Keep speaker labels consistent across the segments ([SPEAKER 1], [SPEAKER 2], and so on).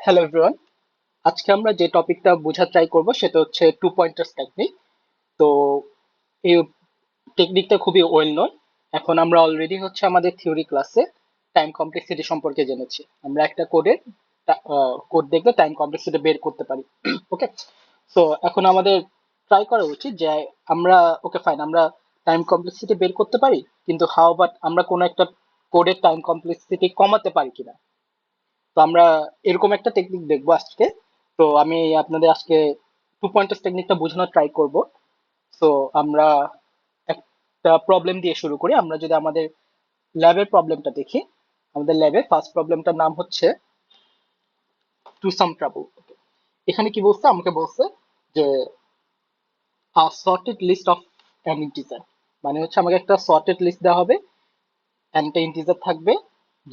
[SPEAKER 1] Hello everyone, আজকে আমরা যে টপিকটা বোঝার ট্রাই করব সেটা হচ্ছে টু পয়েন্টার্স টেকনিক। তো এই টেকনিকটা খুবই ওয়েল নোন। এখন আমরা অলরেডি হচ্ছে আমাদের থিওরি ক্লাসে টাইম কমপ্লেক্সিটি সম্পর্কে জেনেছি। আমরা একটা কোড দেখলে টাইম কমপ্লেক্সিটি বের করতে পারি। ওকে, সো এখন আমাদের ট্রাই করা উচিত যে আমরা, ওকে ফাইন, আমরা টাইম কমপ্লেক্সিটি বের করতে পারি, কিন্তু হাউ বাট আমরা কোনো একটা কোডের টাইম কমপ্লেক্সিটি কমাতে পারি কিনা। তো আমরা এরকম একটা টেকনিক দেখবো আজকে। তো আমি আপনাদের আজকে টু পয়েন্টার্স টেকনিকটা বোঝানোর ট্রাই করব। তো আমরা একটা প্রবলেম দিয়ে শুরু করি। আমরা যদি আমাদের ল্যাবের প্রবলেমটা দেখি, আমাদের ল্যাবে ফার্স্ট প্রবলেমটার নাম হচ্ছে টু সাম ট্রাবল। এখানে কি বলছে, আমাকে বলছে যে sorted list of an integer, মানে হচ্ছে আমাকে একটা সর্টেড লিস্ট দেওয়া হবে, একটা ইন্টিজার থাকবে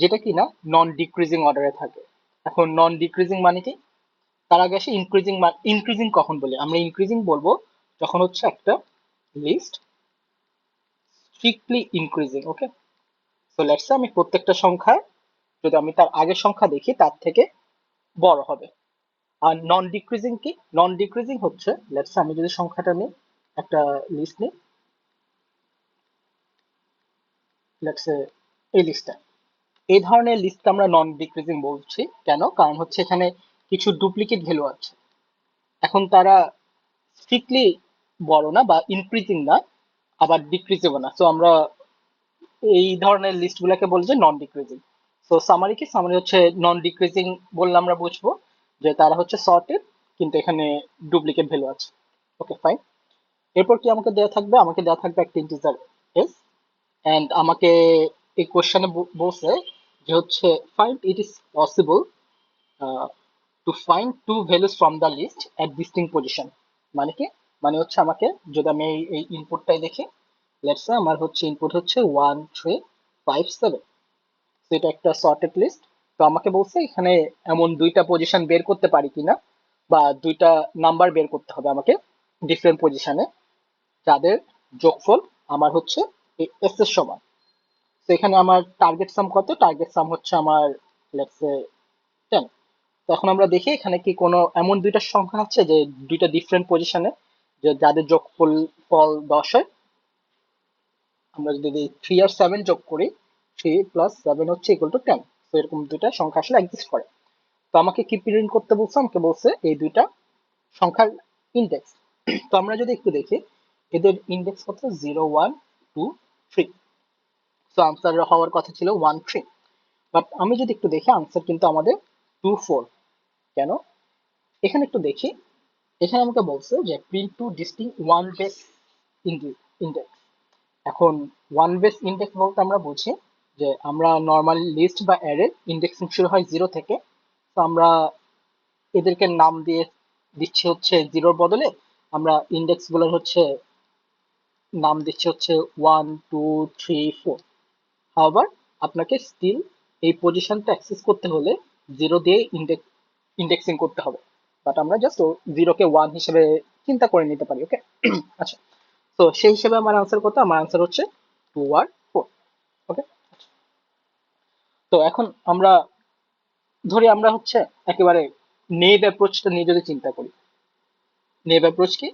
[SPEAKER 1] যেটা কিনা নন ডিক্রিজিং অর্ডারে থাকে। এখন নন ডিক্রিজিং মানে কি? তার আগে আসে ইনক্রিজিং। ইনক্রিজিং কখন বলি? আমরা ইনক্রিজিং বলবো যখন হচ্ছে একটা list strictly increasing. Okay, so let's say আমি প্রত্যেকটা সংখ্যা, যদি আমি তার আগের সংখ্যা দেখি তার থেকে বড় হবে। আর নন ডিক্রিজিং কি? নন ডিক্রিজিং হচ্ছে, লেটস সে আমি যদি সংখ্যাটা নিই, একটা লিস্ট নিই, লেটস সে এই লিস্টটা, এই ধরনের লিস্টকে আমরা নন ডিক্রিজিং বলছি। কেন? কারণ হচ্ছে এখানে কিছু ডুপ্লিকেট ভ্যালু আছে। এখন তারা স্ট্রিক্টলি বড় না বা ইনক্রিজিং না, আবার ডিক্রিজিবল না। সো আমরা এই ধরনের লিস্ট গুলাকে বলি যে নন ডিক্রিজিং। সো সামারি কি? সামারি হচ্ছে নন ডিক্রিজিং বললে আমরা বুঝবো যে তারা হচ্ছে সর্টেড, কিন্তু এখানে ডুপ্লিকেট ভ্যালু আছে। Okay fine. এরপর কি আমাকে দেওয়া থাকবে? আমাকে দেওয়া থাকবে একটা ইন্টিজার এস, এন্ড আমাকে এই কোশ্চেনে বলছে যে হচ্ছে find it is possible to find two values from the list at distinct position. মানে কি? মানে হচ্ছে আমাকে, যদি আমি এই ইনপুটটাই দেখি, লেটস সে আমার হচ্ছে ইনপুট হচ্ছে 1 3 5 7, তো এটা একটা সর্টেড লিস্ট। তো আমাকে বলছে এখানে এমন দুইটা পজিশন বের করতে পারি কিনা, বা দুইটা নাম্বার বের করতে হবে আমাকে ডিফারেন্ট পজিশনে, যাদের যোগফল আমার হচ্ছে এস এর সমান। তো এখানে আমার টার্গেট সাম কত? টার্গেট সাম হচ্ছে আমার লেটস সে 10। তো এখন আমরা দেখি এখানে কি কোনো এমন দুইটা সংখ্যা আছে যে দুইটা ডিফারেন্ট পজিশনে, যে যাদের যোগফল ফল 10 হয়। আমরা যদি 3 আর 7 যোগ করি, 3 + 7 হচ্ছে ইকুয়াল টু 10। তো এরকম দুইটা সংখ্যা আসলে এক্সিস্ট করে। তো আমাকে কি প্রিন্ট করতে বলছে? আমাকে বলছে এই দুইটা সংখ্যার ইন্ডেক্স। তো আমরা যদি একটু দেখি, এদের ইন্ডেক্স কত? 0 1 2 3। তো আনসার হওয়ার কথা ছিল 1 3, বাট আমি যদি একটু দেখি আনসার কিন্তু আমাদের 2 4। কেন? এখানে একটু দেখি, এখানে আমাকে বলছে যে print two ডিস্টিং one base index. এখন ওয়ান বেস ইন্ডেক্স বলতে আমরা বুঝি যে আমরা নর্মাল লিস্ট বা অ্যারে ইন্ডেক্সিং শুরু হয় 0 থেকে। তো আমরা এদেরকে নাম দিয়ে দিচ্ছি হচ্ছে 0-র বদলে, আমরা ইন্ডেক্স গুলোর হচ্ছে নাম দিচ্ছি হচ্ছে 1 2 3 4। আবার আপনাকে স্টিল এই পজিশনটা অ্যাক্সেস করতে হলে 0 দিয়ে ইন্ডেক্সিং করতে হবে, বাট আমরা জাস্ট 0-কে 1 হিসেবে চিন্তা করে নিতে পারি। ওকে, আচ্ছা। তো সেই হিসেবে আমার আনসার কত? আমার আনসার হচ্ছে 2 আর 4। ওকে, তো এখন আমরা ধরি আমরা হচ্ছে একেবারে নেভ অ্যাপ্রোচটা নিয়ে যদি চিন্তা করি। নেভ অ্যাপ্রোচ কি?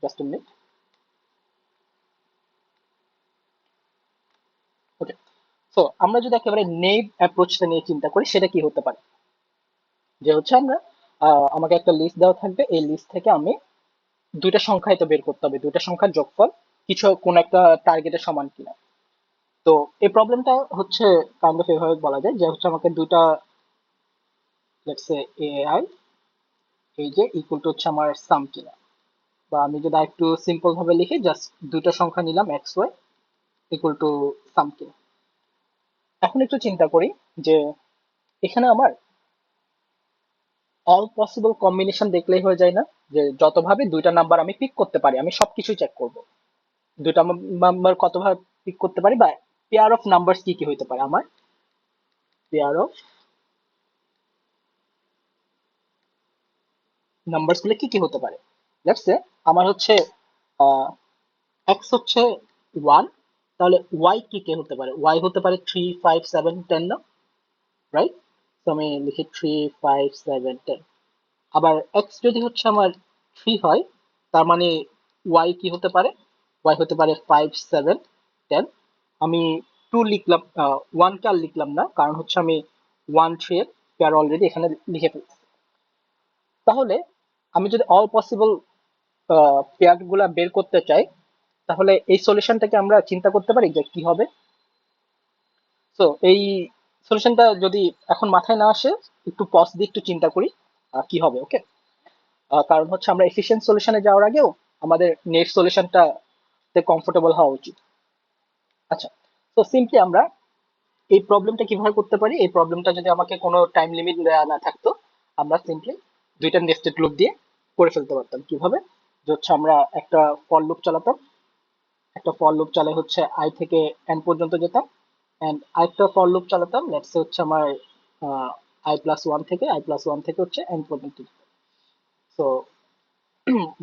[SPEAKER 1] Just minute. ওকে, তো আমরা যদি একেবারে নেভ অ্যাপ্রোচটা নিয়ে চিন্তা করি, সেটা কি হতে পারে? যে হচ্ছে আমরা আমাকে একটা লিস্ট দেওয়া থাকবে, এই লিস্ট থেকে আমি দুইটা সংখ্যা এটা বের করতে হবে, দুইটা সংখ্যার যোগফল কিছু কোন একটা টার্গেটের সমান কিনা। তো এই প্রবলেমটা হচ্ছে কাইন্ড অফ এভাবে বলা যায় যে হচ্ছে আমাকে দুইটা, লেটস সে এআই, এই যে ইকুয়াল টু হচ্ছে আমার সাম কিনা, বা আমি যদি একটু সিম্পল ভাবে লিখি, জাস্ট দুইটা সংখ্যা নিলাম এক্স ওয়াই ইকুয়াল টু সাম কিনা। এখন একটু চিন্তা করি যে এখানে আমার অল পসিবল কম্বিনেশন দেখলেই হয়ে যায় না? যে যতভাবে দুইটা নাম্বার আমি পিক করতে পারি, আমি সবকিছুই চেক করব। দুইটা নাম্বার কতভাবে পিক করতে পারি, বা পেয়ার অফ নাম্বারস কি কি হইতে পারে আমার, পেয়ার অফ নাম্বারস গুলো কি কি হতে পারে। লেটস সে আমার হচ্ছে এক্স হচ্ছে 1, তাহলে ওয়াই কি কি হতে পারে? ওয়াই হতে পারে 3 5 7 10 না, রাইট? তো আমি লিখি 3 5 7 10। আবার এক্স যদি হচ্ছে আমার 3 হয়, তার মানে ওয়াই কি হতে পারে? ওয়াই হতে পারে 5 7 10। আমি 2 লিখলাম, 1 কে আর লিখলাম না, কারণ হচ্ছে আমি 1 3 এর পেয়ার অলরেডি এখানে লিখে ফেলছি। তাহলে আমি যদি অল পসিবল পেয়ার গুলা বের করতে চাই, তাহলে এই সলিউশনটাকে আমরা চিন্তা করতে পারি যে কি হবে। তো এই সলিউশনটা যদি এখন মাথায় না আসে, একটু পজ দিয়ে একটু চিন্তা করি কি হবে। ওকে, কারণ হচ্ছে আমরা এফিশিয়েন্ট সলিউশনে যাওয়ার আগেও আমাদের নেট সলিউশনটা কমফোর্টেবল হওয়া উচিত। আচ্ছা, তো সিম্পলি আমরা এই প্রবলেমটা কিভাবে করতে পারি? এই প্রবলেমটা যদি আমাকে কোনো টাইম লিমিট দেওয়া না থাকতো, আমরা সিম্পলি দুইটা নেস্টেড লুপ দিয়ে করে ফেলতে পারতাম। কিভাবে? যে হচ্ছে আমরা একটা ফর লুপ চালাতাম, একটা ফর লুপ চালাই হচ্ছে আই থেকে এন পর্যন্ত যেতাম, এন্ড আরেকটা ফর লুপ চালাতাম লেটস সে হচ্ছে আমার i+1 থেকে হচ্ছে এন পর্যন্ত। তো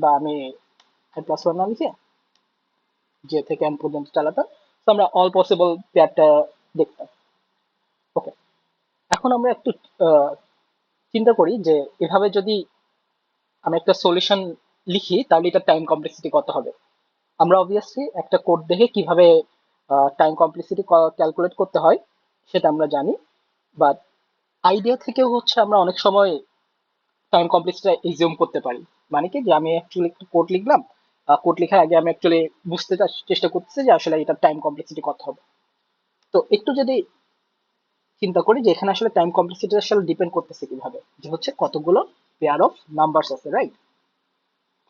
[SPEAKER 1] বা আমি i+1 না লিখে জে থেকে এন পর্যন্ত চালাতাম। তো আমরা অল পসিবল পেয়ারটা দেখতাম। ওকে, এখন আমরা একটু আহ, চিন্তা করি যে এভাবে যদি আমি একটা সলিউশন লিখি, তাহলে এটা টাইম কমপ্লেক্সিটি কত হবে। আমরা অবভিয়াসলি একটা কোড দেখে কিভাবে টাইম কমপ্লেক্সিটি ক্যালকুলেট করতে হয় সেটা আমরা জানি, বাট আইডিয়া থেকেও হচ্ছে আমরা অনেক সময় টাইম কমপ্লেক্সিটি এজিউম করতে পারি। মানে কি, যে আমি অ্যাকচুয়ালি একটা কোড লিখলাম, কোড লেখার আগে আমি অ্যাকচুয়ালি বুঝতে চেষ্টা করতেছি যে আসলে এটা টাইম কমপ্লেক্সিটি কত হবে। তো একটু যদি চিন্তা করি যে এখানে আসলে টাইম কমপ্লেক্সিটি আসলে ডিপেন্ড করতেছে কিভাবে, যে হচ্ছে কতগুলো পেয়ার অফ নাম্বারস আছে, রাইট?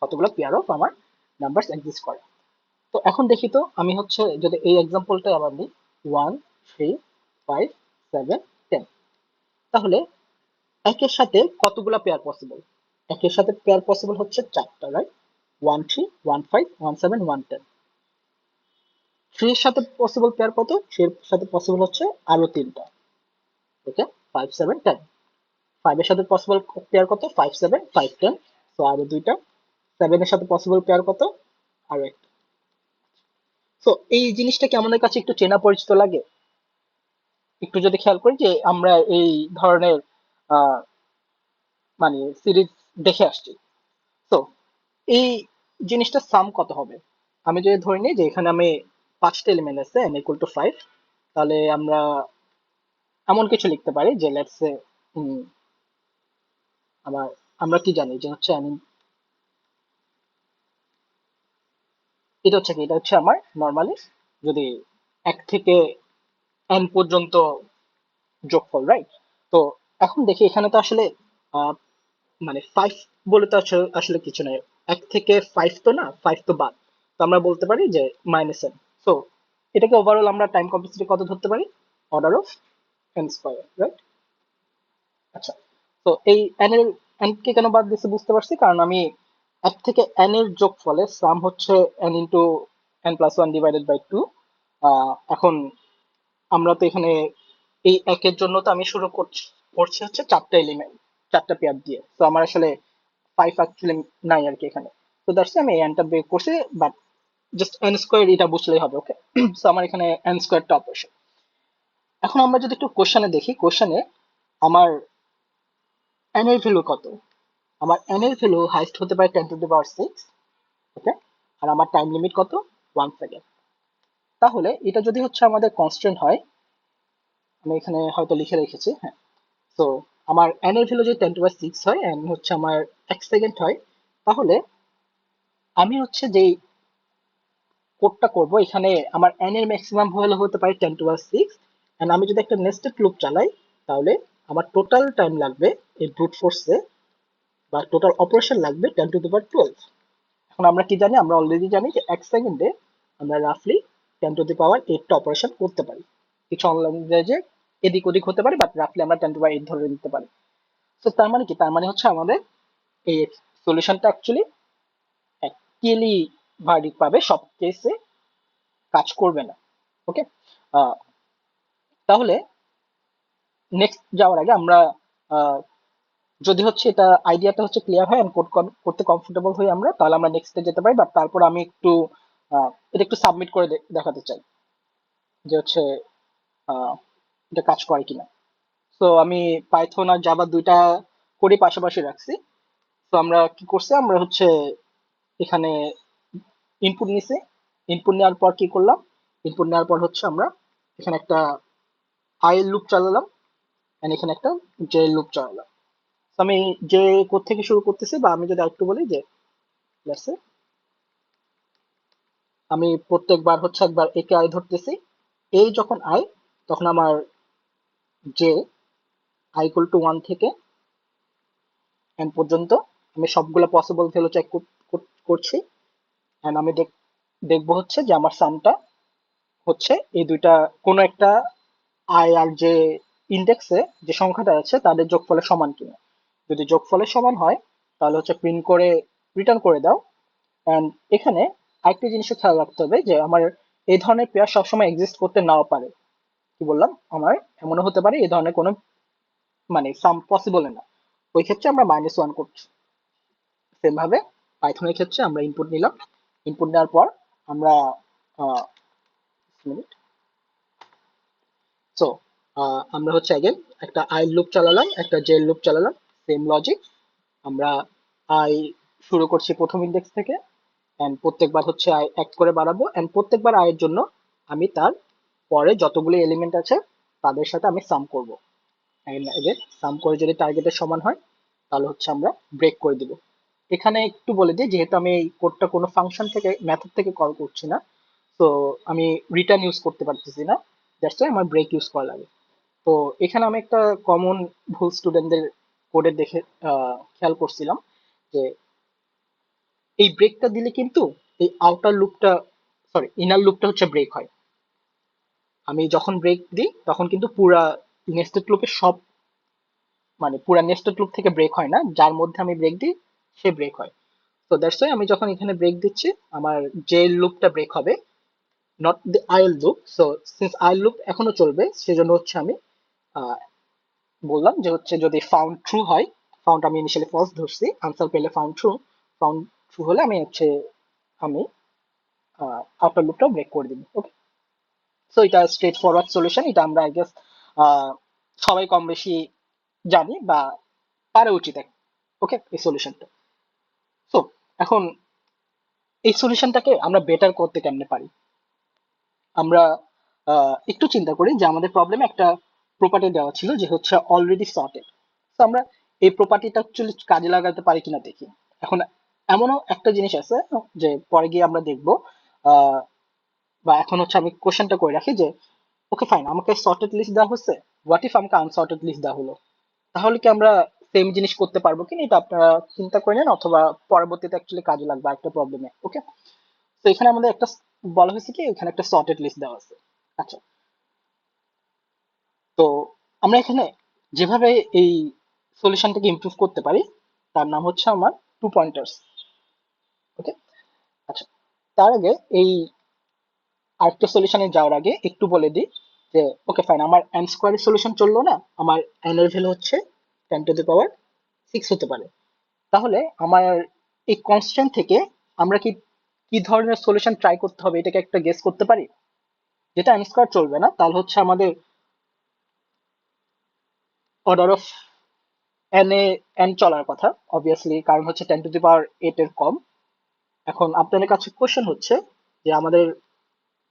[SPEAKER 1] কতগুলো পেয়ার অফ আমার নাম্বারস এক্সিস্ট করে। তো এখন দেখি তো, আমি হচ্ছে যদি এই এক্সাম্পলটা আবার নিই, 1 3 5 7 10, তাহলে একের সাথে কতগুলা পেয়ার পসিবল? একের সাথে পেয়ার পসিবল হচ্ছে চারটা, রাইট? 1 3 1 5 1 7 1 10। 3 এর সাথে পসিবল পেয়ার কত? 3 এর সাথে পসিবল হচ্ছে আরো তিনটা। ওকে, 5 7 10। 5 এর সাথে পসিবল পেয়ার কত? 5 7 5 10। তো আরো দুইটা। 7 এর সাথে পসিবল পেয়ার কত? আরো একটা। তো এই জিনিসটা কি আমাদের কাছে একটু চেনা পরিচিত লাগে? একটু যদি খেয়াল করি যে আমরা এই ধরনের আহ মানে সিরিজ দেখে আসছি। তো এই জিনিসটা সাম কত হবে? আমি যদি ধরে নিই যে এখানে আমি 5টা এলিমেন্ট আছে n ইকুয়াল টু 5, তাহলে আমরা এমন কিছু লিখতে পারি যে লেটস সে আমার, আমরা কি জানি যে হচ্ছে আমি, এটা হচ্ছে কি, এটা হচ্ছে আমার নর্মালি যদি 1 থেকে n পর্যন্ত যোগফল, রাইট? তো এখন দেখি এখানে তো আসলে আহ, মানে 5 বলে তো আসলে আসলে কিছু নাই। 1 থেকে 5 তো না, 5 তো বাদ। তো আমরা বলতে পারি যে -n। সো এটাকে ওভারঅল আমরা টাইম কমপ্লেক্সিটি কত ধরতে পারি? Order of n square, right? আচ্ছা, তো এই n এর, n কে কেন বাদ দিচ্ছি বুঝতে পারছি, কারণ আমি 1 থেকে n এর যোগফলে সাম হচ্ছে n into n+1 divided by 2। এখন আমরা তো এখানে এই একের জন্য তো আমি শুরু করছি হচ্ছে চারটা এলিমেন্ট, চারটা পেয়ার দিয়ে। তো আমার আসলে 5 অ্যাকচুয়ালি নাই আর কি এখানে। তো দ্যাটস আমি এই এনটা বের করছি, বাট জাস্ট এন স্কোয়ার এটা বুঝলেই হবে। ওকে, তো আমার এখানে এন স্কোয়ারটা অপারেশন। এখন আমরা যদি একটু কোশ্চেনে দেখি, কোশ্চেনে আমার এন এর ভ্যালু কত? আমার এন এর ভ্যালু হাইস্ট হতে পারে 10⁻6। ওকে, আর আমার টাইম লিমিট কত? 1 সেকেন্ড। তাহলে এটা যদি হচ্ছে আমাদের কনস্ট্যান্ট হয়, আমি এখানে হয়তো লিখে রেখেছি, হ্যাঁ। তো আমার n এর ভ্যালু যদি 10⁻6 হয়, n হচ্ছে আমার 1 সেকেন্ড হয়, তাহলে আমি হচ্ছে যেই কোডটা করব, এখানে আমার n এর ম্যাক্সিমাম ভ্যালু হতে পারে 10⁻6, এন্ড আমি যদি একটা নেস্টেড লুপ চালাই, তাহলে আমার টোটাল টাইম লাগবে এই ব্রুট ফোর্সে, বা টোটাল অপারেশন লাগবে 10⁻12। এখন আমরা কি জানি? আমরা অলরেডি জানি যে 1 সেকেন্ডে আমরা রাফলি 10⁻8টা অপারেশন করতে পারি। কিছু অনলাইন যে এদিক ওদিক হতে পারে, বাট রাফলি আমরা 10⁻8 ধরে নিতে পারি। তো তার মানে কি? তার মানে হচ্ছে আমাদের এই সলিউশনটা অ্যাকচুয়ালি একচুয়ালি ভার্ডিক্ট পাবে, সব কেসে কাজ করবে না। ওকে, তাহলে নেক্সট যাওয়ার আগে আমরা আহ, যদি হচ্ছে এটা আইডিয়াটা হচ্ছে ক্লিয়ার হয়, কোড করতে কমফোর্টেবল হই আমরা, তাহলে আমরা নেক্সটে যেতে পারি। বাট তারপর আমি একটু এটা একটু সাবমিট করে দেখাতে চাই যে হচ্ছে আহ, এটা কাজ করে কিনা। সো আমি পাইথন আর জাভা দুইটা করে পাশাপাশি রাখছি। তো আমরা কি করছি, আমরা হচ্ছে এখানে ইনপুট নিছি। ইনপুট নেওয়ার পর কি করলাম, ইনপুট নেওয়ার পর হচ্ছে আমরা এখানে একটা আই লুপ চালালাম, এন্ড এখানে একটা জে লুপ চালালাম। তো আমি যে কোড থেকে শুরু করতেছি, বা আমি যদি একটু বলি যে let's say আমি প্রত্যেকবার হচ্ছে একবার একে আই ধরতেছি। এই যখন আই, তখন আমার যে আই ইকুয়াল টু 1 থেকে এন পর্যন্ত আমি সবগুলো পসিবল ভ্যালু চেক করছি। এন্ড আমি দেখবো হচ্ছে যে আমার সামটা হচ্ছে এই দুইটা কোনো একটা আই আর যে ইন্ডেক্সে যে সংখ্যাটা আছে তাদের যোগফলের সমান কিনা। যদি যোগফলের সমান হয় তাহলে হচ্ছে প্রিন্ট করে রিটার্ন করে দাও। এন্ড এখানে আরেকটা জিনিসও খেয়াল রাখতে হবে যে আমার এই ধরনের পেয়ার সবসময় এক্সিস্ট করতে নাও পারে। কি বললাম, আমার এমনও হতে পারে এই ধরনের কোনো মানে সাম পসিবল না, ওই ক্ষেত্রে আমরা -1 করছি। সেম ভাবে পাইথনের ক্ষেত্রে আমরা ইনপুট নিলাম। ইনপুট নেওয়ার পর আমরা মিনিট সো আমরা হচ্ছে अगेन একটা আই লুপ চালালাম, একটা জে লুপ চালালাম। সেম লজিক, আমরা আই শুরু করছি প্রথম ইন্ডেক্স থেকে, এন্ড প্রত্যেকবার হচ্ছে আই এক করে বাড়াবো, এন্ড প্রত্যেকবার আই এর জন্য আমি তার পরে যতগুলো এলিমেন্ট আছে তাদের সাথে আমি সাম করব। এগেন সাম করে যদি টার্গেটের সমান হয় তাহলে হচ্ছে আমরা ব্রেক করে দিব। এখানে একটু বলে দিই, যেহেতু আমি এই কোডটা কোনো ফাংশন থেকে মেথড থেকে কল করছি না, তো আমি রিটার্ন ইউজ করতে পারতেছি না, দ্যাটস ওয়াই আমার ব্রেক ইউজ করা লাগে। তো এখানে আমি একটা কমন ভুল স্টুডেন্টদের কোডে দেখে খেয়াল করছিলাম যে এই ব্রেকটা দিলে কিন্তু এই আউটার লুপটা, সরি ইনার লুপটা হচ্ছে ব্রেক হয়। আমি যখন ব্রেক দিই তখন কিন্তু পুরা নেস্টেড লুপের সব মানে পুরা নেস্টেড লুপ থেকে ব্রেক হয় না, যার মধ্যে আমি ব্রেক দিই সে ব্রেক হয়। তো দ্যাটস ওয়াই আমি যখন এখানে ব্রেক দিচ্ছি আমার যে লুপটা ব্রেক হবে, নট দ্য আইল লুপ। সো সিন্স আইল লুপ এখনো চলবে, সেজন্য হচ্ছে আমি আহ, বললাম যে হচ্ছে যদি ফাউন্ড ট্রু হয়, ফাউন্ড আমি ইনিশিয়ালি ফলস ধরছি, আনসার পেলে ফাউন্ড ট্রু, ফাউন্ড ট্রু হলে আমি হচ্ছে আমি আউটার লুপটাও ব্রেক করে দিব। ওকে, সো এটা স্ট্রেট ফরওয়ার্ড সলিউশন, এটা আমরা আই গেস সবাই কম বেশি জানি বা পারা উচিত। ওকে, এই সলিউশনটা। সো এখন এই সলিউশনটাকে আমরা বেটার করতে কেমনে পারি, আমরা একটু চিন্তা করি যে আমাদের প্রবলেমে একটা প্রপার্টি দেওয়া ছিল যে হচ্ছে অলরেডি সর্টেড। তো আমরা এই প্রপার্টিটা অ্যাকচুয়ালি কাজে লাগাতে পারি কিনা দেখি। এখন এমনও একটা জিনিস আছে যে পরে গিয়ে আমরা দেখবো, আহ, বা এখন হচ্ছে আমি কোশ্চেনটা করে রাখি যে ওকে ফাইন, আমাকে সর্টেড লিস্ট দেওয়া হচ্ছে, হোয়াট ইফ আমাকে আনসর্টেড লিস্ট দেওয়া হলো, তাহলে কি আমরা সেম জিনিস করতে পারবো কিনা, এটা আপনারা চিন্তা করে নেন, অথবা পরবর্তীতে অ্যাকচুয়ালি কাজে লাগবে একটা প্রবলেমে। ওকে, তো এখানে আমাদের একটা বলা হয়েছে কি এখানে একটা সর্টেড লিস্ট দেওয়া আছে। আচ্ছা, তো আমরা এখানে যেভাবে এই সলিউশনটাকে ইমপ্রুভ করতে পারি তার নাম হচ্ছে আমার টু পয়েন্টার্স। ওকে, আচ্ছা, তার আগে এই আরেকটা সলিউশনে যাওয়ার আগে একটু বলে দিই যে ওকে ফাইন, আমার এন স্কোয়ারের সলিউশন চললো না, আমার এন এর ভ্যালু হচ্ছে 10⁶ হতে পারে। তাহলে আমার এই কনস্ট্যান্ট থেকে আমরা কি কি ধরনের সলিউশন ট্রাই করতে হবে এটাকে একটা গেস করতে পারি। যেটা এন স্কোয়ার চলবে না তাহলে হচ্ছে আমাদের order of N A N চলার কথা অবভিয়াসলি, কারণ হচ্ছে 10⁸ এর কম। এখন আপনাদের কাছে কোশ্চেন হচ্ছে যে আমাদের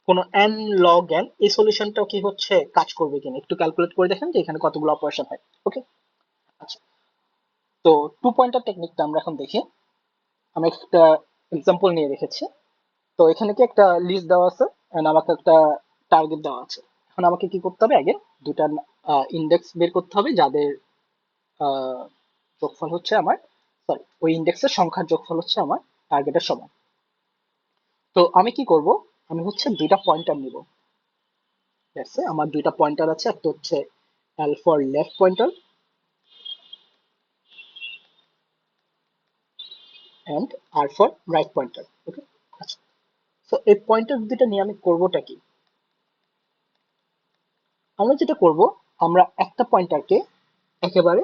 [SPEAKER 1] কোনো এন লগ এন এই সলিউশনটা কি হচ্ছে কাজ করবে কিনা, একটু ক্যালকুলেট করে দেখেন যে এখানে কতগুলো অপারেশন হয়। ওকে, আচ্ছা, তো টু পয়েন্টার টেকনিকটা আমরা এখন দেখি। আমি একটা এক্সাম্পল নিয়ে রেখেছি। তো এখানে কি একটা লিস্ট দেওয়া আছে and আমাকে একটা টার্গেট দেওয়া আছে। এখন আমাকে কি করতে হবে, আগে দুটা ইন্ডেক্স বের করতে হবে যাদের আহ, যোগফল হচ্ছে আমার, সরি ওই ইন্ডেক্সের সংখ্যার যোগফল হচ্ছে আমার টার্গেটের সমান। তো আমি কি করব, আমি হচ্ছে দুইটা পয়েন্টার নিব। দেখছে আমার দুইটা পয়েন্টার আছে, একটা হচ্ছে L for left pointer and R for right pointer. Okay, আচ্ছা, তো এই পয়েন্টার দুইটা নিয়ে আমি করবোটা কি, আমরা যেটা করব, আমরা একটা পয়েন্টারকে একেবারে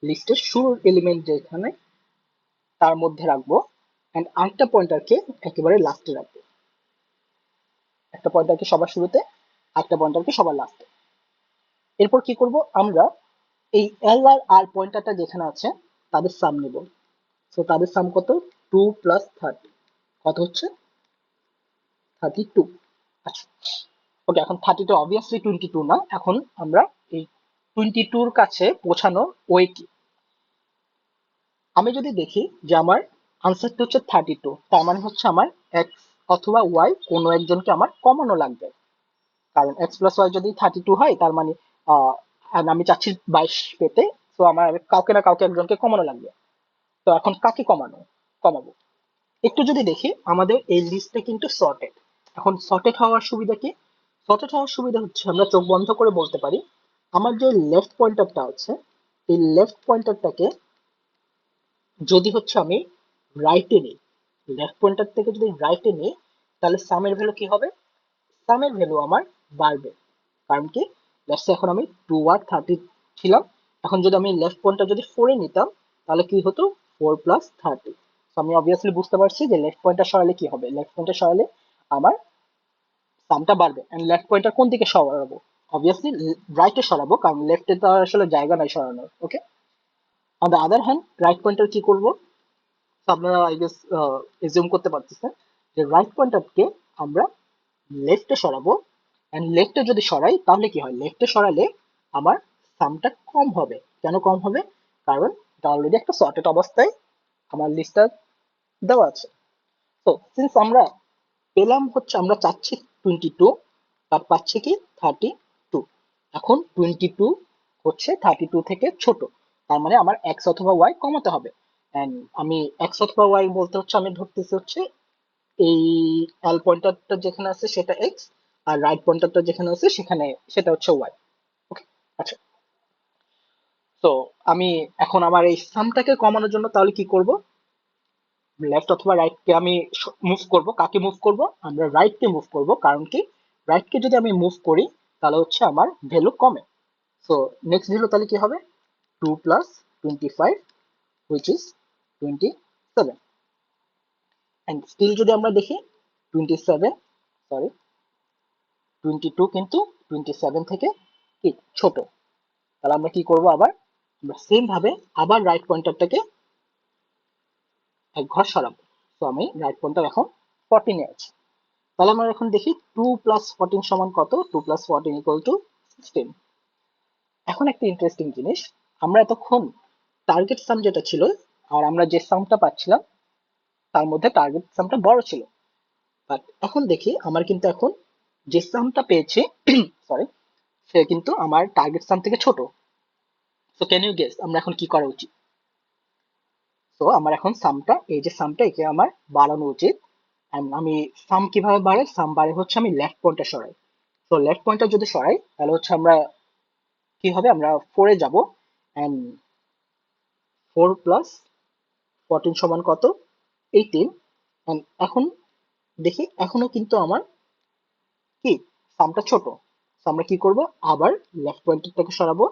[SPEAKER 1] লিস্টের শুরুর এলিমেন্ট যেখানে তার মধ্যে রাখবো, এন্ড আরেকটা পয়েন্টারকে একেবারে লাস্টে রাখবো। একটা পয়েন্টারকে সবার শুরুতে, একটা পয়েন্টারকে সবার লাস্টে। এরপর কি করব আমরা, এই এল আর আর পয়েন্টারটা যেখানে আছে তাদের সাম নিব। সো তাদের সাম কত, 2 + 30 কত হচ্ছে 32। আচ্ছা, ওকে, এখন 32 অবভিয়াসলি 22 না। এখন আমরা এই 22-র কাছে পৌঁছানোর ওয়ে কি, আমি যদি দেখি যে আমার আনসারটা হচ্ছে 32, তার মানে হচ্ছে আমার এক্স অথবা ওয়াই কোনো একজনকে আমার কমানো লাগবে। কারণ এক্স প্লাস ওয়াই যদি 32 হয় তার মানে and আমি চাচ্ছি 22 পেতে, তো আমার কাউকে না কাউকে একজনকে কমানো লাগবে। তো এখন কাকে কমাবো, একটু যদি দেখি আমাদের এই লিস্টটা কিন্তু সর্টেড। এখন সর্টেড হওয়ার সুবিধা কি, সর্টেড হওয়ার সুবিধা হচ্ছে আমরা চোখ বন্ধ করে বলতে পারি আমার যে লেফট পয়েন্টারটা আছে, এই লেফট পয়েন্টারটাকে যদি হচ্ছে আমি রাইটে নিই, লেফট পয়েন্টার থেকে যদি রাইটে নিই, তাহলে সামের ভ্যালু কি হবে, সামের ভ্যালু আমার বাড়বে। কারণ কি, লেটস এখন আমি 2 আর 30 ছিলাম, এখন যদি আমি লেফট পয়েন্টার যদি 4-এ নিতাম তাহলে কি হতো, 4 + 30। আমি অবভিয়াসলি বুঝতে পারছি যে লেফট পয়েন্টার সরালে কি হবে, লেফট পয়েন্টার সরালে আমার সামটা বাড়বে। এন্ড লেফট পয়েন্টার কোন দিকে সরাবো, অবভিয়াসলি রাইটে সরাবো, কারণ লেফটে তো আর আসলে জায়গা নাই সরানোর। Okay, on the other hand right pointer কি করব, তো আপনারা আই গেস এজিউম করতে পারতেছেন যে রাইট পয়েন্টারকে আমরা লেফটে সরাবো। এন্ড লেফটে যদি সরাই তাহলে কি হয়, লেফটে সরালে আমার সামটা কম হবে। কেন কম হবে, কারণ এটা অলরেডি একটা সর্টেড অবস্থায় আমার লিস্টটা দেওয়া আছে। তো সিন্স আমরা পেলাম হচ্ছে, আমরা চাচ্ছি 22, বাট পাচ্ছি কি 32। এখন 22 হচ্ছে 32 থেকে ছোট, তার মানে আমার এক্স অথবা ওয়াই কমাতে হবে। এন্ড আমি এক্স অথবা ওয়াই বলতে হচ্ছে আমি ধরতেছি হচ্ছে এই এল পয়েন্টারটা যেখানে আছে সেটা এক্স, আর রাইট পয়েন্টারটা যেখানে আছে সেখানে সেটা হচ্ছে ওয়াই। ওকে, আচ্ছা। তো আমি এখন আমার এই সামটাকে কমানোর জন্য তাহলে কি করব, লেফট অথবা রাইট কে আমি মুভ করব, কাকে মুভ করব, আমরা রাইট কে মুভ করব। কারণ কি, রাইট কে যদি আমি মুভ করি তাহলে হচ্ছে আমার ভ্যালু কমে। সো নেক্সট ভ্যালু তাহলে কি হবে, 2 + 25 হুইচ ইজ 27। এন্ড স্টিল যদি আমরা দেখি 27, সরি 22 কিন্তু 27 থেকে কি ছোট। তাহলে আমরা কি করব, আবার আমরা সেম ভাবে আবার রাইট পয়েন্টারটাকে এক ঘর সরাবো। তো আমি রাইট পয়েন্টার এখন 14 এ আছে। তাহলে আমরা এখন দেখি 2 + 14 সমান কত, 2 + 14 = 16। এখন একটা ইন্টারেস্টিং জিনিস, আমরা এতক্ষণ টার্গেট সাম যেটা ছিল আর আমরা যে সামটা পাচ্ছিলাম তার মধ্যে টার্গেট সামটা বড় ছিল। বাট এখন দেখি আমার কিন্তু এখন যে সামটা পেয়েছি সরি, সে কিন্তু আমার টার্গেট সাম থেকে ছোট। সো ক্যান ইউ গেস আমরা এখন কি করা উচিত, তো আমার এখন সামটা, এই যে সামটা একে আমার বাড়ানো উচিত। And আমি সাম কিভাবে বাড়ে, সাম বাড়ে হচ্ছে আমি লেফট পয়েন্টার সরাই। তো লেফট পয়েন্টার যদি সরাই তাহলে হচ্ছে আমরা কি হবে, আমরা 4-এ যাব। এন্ড 4 + 14 সমান কত, 18। এন্ড এখন দেখি এখনো কিন্তু আমার কি সামটা ছোট। তো আমরা কি করব, আবার লেফট পয়েন্টারটাকে সরাবো।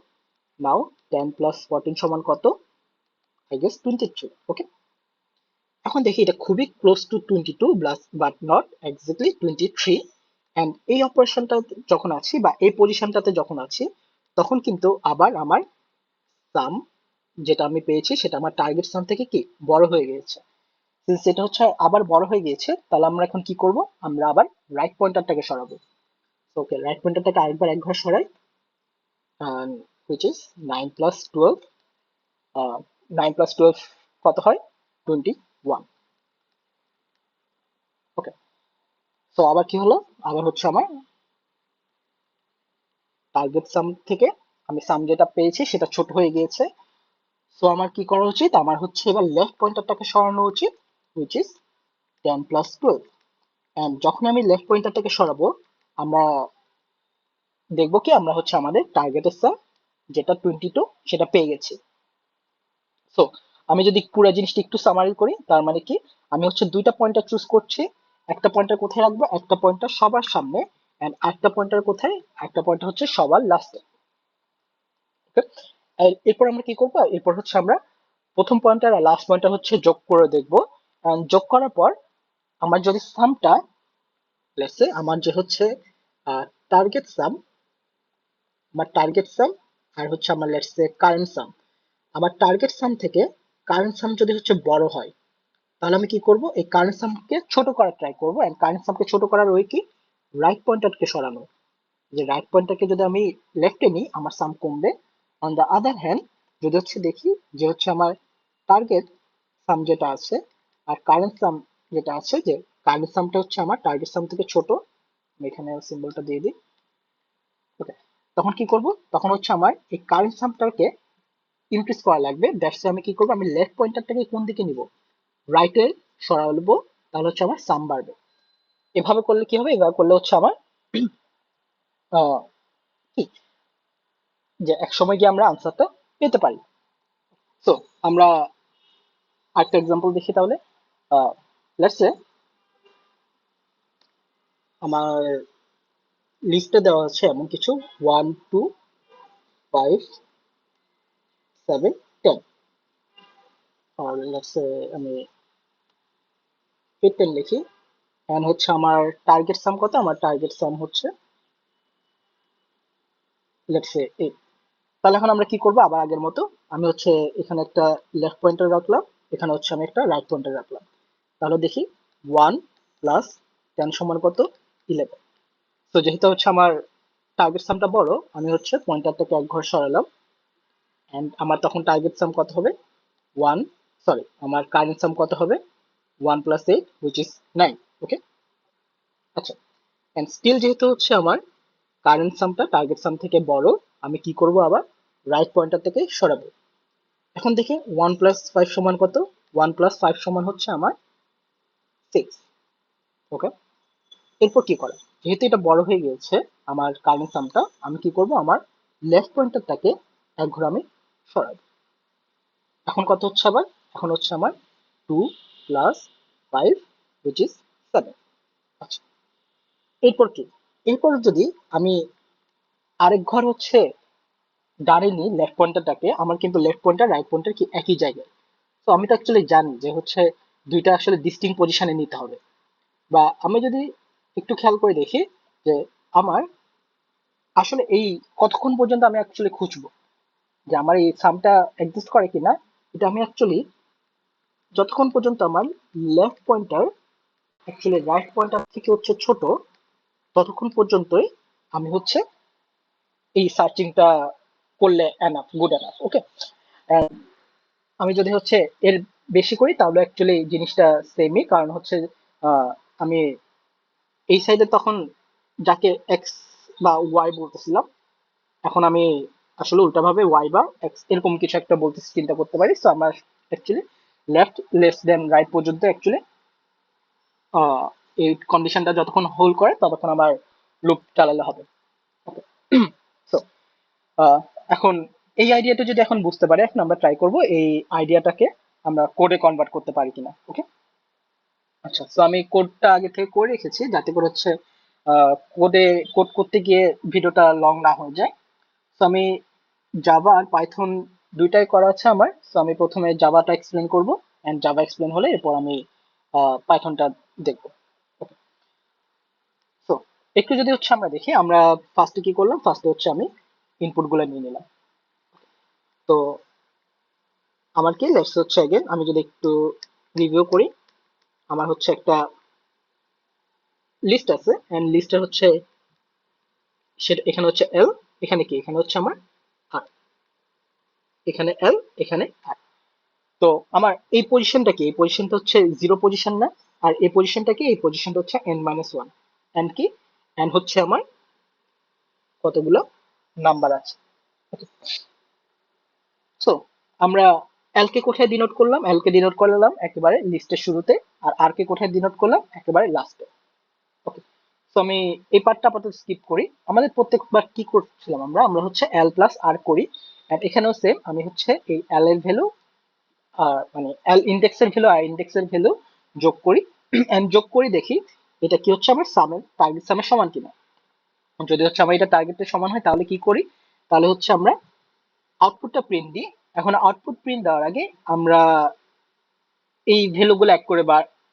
[SPEAKER 1] নাও 10 + 14 সমান কত, আই গেস 23। ওকে, এখন দেখি এটা খুবই close to 22 plus but not exactly 23। And এই অপারেশনটা যখন আছি বা এই পজিশনটাতে যখন আছি তখন কিন্তু আবার আমার সাম যেটা আমি পেয়েছি সেটা আমার টার্গেট সাম থেকে কি বড় হয়ে গিয়েছে। সিন্স এটা হচ্ছে আবার বড় হয়ে গিয়েছে, তাহলে আমরা এখন কি করব, আমরা আবার রাইট পয়েন্টারটাকে সরাবো। ওকে, রাইট পয়েন্টারটাকে আরেকবার এক ঘর সরাই, হুইচ ইজ 9 + 12। 9 + 12 কত হয়, 21। ওকে, তো আবার কি হলো, আবার হচ্ছে আমার টার্গেট সাম থেকে আমি সাম যেটা পেয়েছি সেটা ছোট হয়ে গিয়েছে। সো আমার কি করা উচিত, আমার হচ্ছে এবার লেফট পয়েন্টারটাকে সরানো উচিত, হুইচ ইজ 10 + 12। এন্ড যখন আমি লেফট পয়েন্টারটাকে সরাবো আমরা দেখবো কি, আমরা হচ্ছে আমাদের টার্গেটের সাম যেটা 22 সেটা পেয়ে গেছি। সো আমি যদি পুরো জিনিসটা একটু সামারি করি, তার মানে কি, আমি হচ্ছে দুইটা পয়েন্টার চুজ করছি। একটা পয়েন্টার কোথায় রাখবো, একটা পয়েন্টার সবার সামনে, এন্ড একটা পয়েন্টার কোথায়, একটা পয়েন্টার হচ্ছে সবার লাস্টে। এরপর আমরা কি করবো, এরপর হচ্ছে আমরা প্রথম পয়েন্টার আর লাস্ট পয়েন্টার হচ্ছে যোগ করে দেখবো। যোগ করার পর আমার যদি সামটা, লেটস সে আমার যে হচ্ছে টার্গেট সাম, আমার টার্গেট সাম আর হচ্ছে আমার লেটস সে কারেন্ট সাম। আমার টার্গেট সাম থেকে কারেন্ট সাম যদি হচ্ছে বড় হয়, তাহলে আমি কি করব, এই কারেন্ট সামকে ছোট করার ট্রাই করব। এন্ড কারেন্ট সামকে ছোট করার ওই কি, রাইট পয়েন্টারকে সরানো। যে রাইট পয়েন্টারকে যদি আমি লেফটে নিই আমার সাম কমবে। অন দ্য আদার হ্যান্ড যদি হচ্ছে দেখি যে হচ্ছে আমার টার্গেট সাম যেটা আছে আর কারেন্ট সাম যেটা আছে, যে কারেন্ট সামটা হচ্ছে আমার টার্গেট সাম থেকে ছোট, আমি এখানে সিম্বলটা দিয়ে দিই। ওকে, তখন কি করব, তখন হচ্ছে আমার এই কারেন্ট সামটাকে ইনক্রিজ করা লাগবে। দ্যাটস আমি কি করব, আমি লেফট পয়েন্টারটাকে কোন দিকে নিব, রাইটে সরাবো, তাহলে হচ্ছে আমার সাম বাড়বে। এভাবে করলে কি হবে, এভাবে করলে হচ্ছে আমার কি, যে এক সময় গিয়ে আমরা আনসারটা পেতে পারি। তো আমরা আরেকটা এক্সাম্পল দেখি তাহলে। লেটস সে আমার লিস্টে দেওয়া আছে এমন কিছু 1 2 5 7 10, আর লেটস সে আমি 10 লিখি। এন্ড হচ্ছে আমার টার্গেট সাম কত, আমার টার্গেট সাম হচ্ছে লেটস সে 8। তাহলে এখন আমরা কি করব, আবার আগের মতো আমি হচ্ছে এখানে একটা লেফট পয়েন্টার রাখলাম, এখানে হচ্ছে আমি একটা রাইট পয়েন্টার রাখলাম। তাহলে দেখি 1 + 10 সমান কত, 11। তো যেহেতু হচ্ছে আমার টার্গেট সামটা বড়, আমি হচ্ছে পয়েন্টারটাকে এক ঘর সরালাম। এন্ড আমার তখন টার্গেট সাম কত হবে, ওয়ান, সরি আমার কারেন্ট সাম কত হবে, 1 + 8 হুইচ ইজ 9। ওকে, আচ্ছা। এন্ড স্টিল যেহেতু হচ্ছে আমার কারেন্ট সামটা টার্গেট সাম থেকে বড়, আমি কি করব, আবার রাইট পয়েন্টার থেকে সরাবো। এখন দেখি 1 + 5 সমান কত, 1 + 5 সমান হচ্ছে আমার 6। ওকে, এরপর কি করা, যেহেতু এটা বড় হয়ে গিয়েছে আমার কারেন্ট সামটা, আমি কি করব, আমার লেফট পয়েন্টারটাকে এক ঘর আমি সরাবো। এখন কত হচ্ছে আবার, এখন হচ্ছে আমার 2 + 5 হুইচ ইজ 7। আচ্ছা, এরপর কি, এরপর যদি আমি আরেক ঘর হচ্ছে ডানে নিই লেফট পয়েন্টারটাকে, আমার কিন্তু লেফট পয়েন্টার রাইট পয়েন্টার কি একই জায়গায়। তো আমি তো অ্যাকচুয়ালি জানি যে হচ্ছে দুইটা আসলে ডিস্টিংক্ট পজিশনে নিতে হবে। বা আমি যদি একটু খেয়াল করে দেখি যে আমার আসলে এই কতক্ষণ পর্যন্ত আমি অ্যাকচুয়ালি খুঁজবো যে আমার এই সামটা এক্সিস্ট করে কিনা, এটা আমি অ্যাকচুয়ালি যতক্ষণ পর্যন্ত আমার left pointer actually right pointer থেকে হচ্ছে ছোট, ততক্ষণ পর্যন্তই আমি হচ্ছে এই সার্চিংটা করলে এনাফ, গুড এনাফ। ওকে, আমি যদি হচ্ছে এর বেশি করি তাহলে অ্যাকচুয়ালি জিনিসটা সেমই, কারণ হচ্ছে আমি এই সাইডে তখন যাকে এক্স বা ওয়াই বলতেছিলাম, এখন আমি আসলে উল্টাভাবে ওয়াই বা এক্স এরকম কিছু একটা বলতে চিন্তা করতে পারি। তো আমার actually left less than right পর্যন্ত অ্যাকচুয়ালি এই কন্ডিশনটা যতক্ষণ হোল্ড করে ততক্ষণ আমার লুপ চালালে হবে। ওকে, সো এখন এই আইডিয়াটা যদি এখন বুঝতে পারি, এখন আমরা ট্রাই করব এই আইডিয়াটাকে আমরা কোডে কনভার্ট করতে পারি কিনা। ওকে, আচ্ছা। তো আমি কোডটা আগে থেকে করে রেখেছি যাতে করে হচ্ছে কোডে কোড করতে গিয়ে ভিডিওটা লং না হয়ে যায়। তো আমি জাভা আর পাইথন দুইটাই করা আছে আমার। তো আমি প্রথমে জাভাটা এক্সপ্লেন করব, এন্ড জাভা এক্সপ্লেন হলে এরপর আমি পাইথনটা দেখব। তো একটু যদি হচ্ছে আমরা দেখি, আমরা ফার্স্টে কি করলাম, ফার্স্টে হচ্ছে আমি ইনপুট গুলো নিয়ে নিলাম। তো আমার কি লেটস হচ্ছে अगेन আমি যদি একটু রিভিউ করি, আমার হচ্ছে একটা লিস্ট আছে এন্ড লিস্টের হচ্ছে সেটা এখানে হচ্ছে এল, এখানে কি, এখানে হচ্ছে আমার আর, এখানে এল, এখানে আর। তো আমার এই পজিশনটা কি, এই পজিশনটা হচ্ছে জিরো পজিশন না, আর এই পজিশনটা কি, এই পজিশনটা হচ্ছে n-1। এন্ড কি, এন্ড হচ্ছে আমার কতগুলো নাম্বার আছে। সো আমরা এল কে কোথায় ডিনোট করলাম, এল কে ডিনোট করলাম একেবারে লিস্টের শুরুতে, আর আর কে কোথায় ডিনোট করলাম, একেবারে লাস্টে। ওকে, তো আমি এই পার্টটা আপাতত স্কিপ করি। আমাদের প্রত্যেকবার কি করছিলাম, আমরা আমরা হচ্ছে এল প্লাস আর করি। এন্ড এখানেও সেম, আমি হচ্ছে এই এল এর ভ্যালু আর মানে এল ইন্ডেক্সের ভ্যালু আর ইন্ডেক্সের ভ্যালু যোগ করি। এন্ড যোগ করি দেখি এটা কি হচ্ছে আমার সামের টার্গেট সামের সমান কিনা। যদি হচ্ছে আমার এটা টার্গেটের সমান হয় তাহলে কি করি, তাহলে হচ্ছে আমরা আউটপুটটা প্রিন্ট দিই। এখন আউটপুট প্রিন্ট দেওয়ার আগে আমরা এই ভ্যালু গুলো এক করে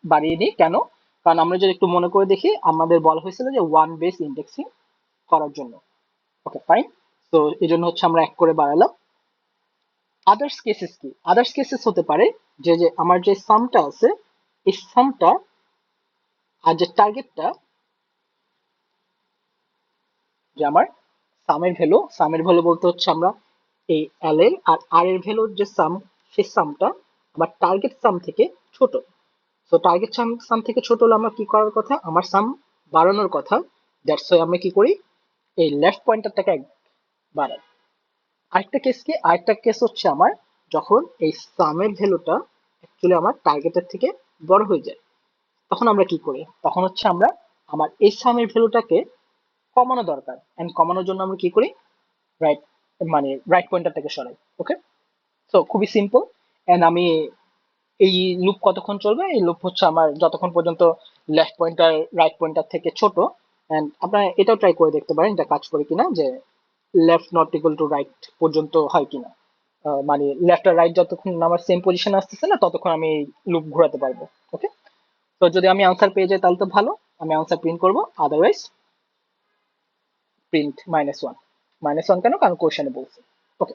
[SPEAKER 1] বাড়িয়ে নিই কেন, কারণ আমরা যদি একটু মনে করে দেখি আমাদের বলা হয়েছিল যে ওয়ান বেস ইন্ডেক্সিং করার জন্য। Okay fine. তো এই জন্য হচ্ছে আমরা 1 করে বাড়ালাম। আদার্স কেসেস কি? আদার্স কেসেস হতে পারে যে যে আমার যে সামটা আছে, এই সামটা আর যে টার্গেটটা, যে আমার সামের ভ্যালু বলতে হচ্ছে আমরা এই এল এর আর আর এর ভ্যালুর যে সাম, সেই সামটা আমার টার্গেট সাম থেকে ছোট। তো টার্গেট সাম থেকে ছোট হলে আমার কি করার কথা? আমার সাম বাড়ানোর কথা। দ্যাটস ওয়াই আমরা কি করি, এই লেফট পয়েন্টারটাকে বাড়াই। আরেকটা কেস কি? আরেকটা কেস হচ্ছে আমার যখন এই সামের ভ্যালুটা অ্যাকচুয়ালি আমার টার্গেটের থেকে বড় হয়ে যায়, তখন আমরা কি করি? তখন হচ্ছে আমরা আমার এই সামের ভ্যালুটাকে কমানো দরকার, এন্ড কমানোর জন্য আমরা কি করি? রাইট, মানে রাইট পয়েন্টারটাকে সরাই। ওকে, সো খুবই সিম্পল। এন্ড আমি এই লুপ কতক্ষণ চলবে? এই লুপ হচ্ছে আমার যতক্ষণ পর্যন্ত লেফট পয়েন্টার রাইট পয়েন্টার থেকে ছোট। এন্ড আপনারা এটাও ট্রাই করে দেখতে পারেন এটা কাজ করে কিনা, যে left not equal to right পর্যন্ত হয় কিনা। মানে লেফট আর রাইট যতক্ষণ আমার সেম পজিশন আসতেছে না, ততক্ষণ আমি লুপ ঘোরাতে পারবো। ওকে, তো যদি আমি আনসার পেয়ে যাই তাহলে তো ভালো, আমি আনসার প্রিন্ট করবো, আদারওয়াইজ প্রিন্ট -1। -1 কেন? কারণ কোশ্চেনে বলছে। ওকে,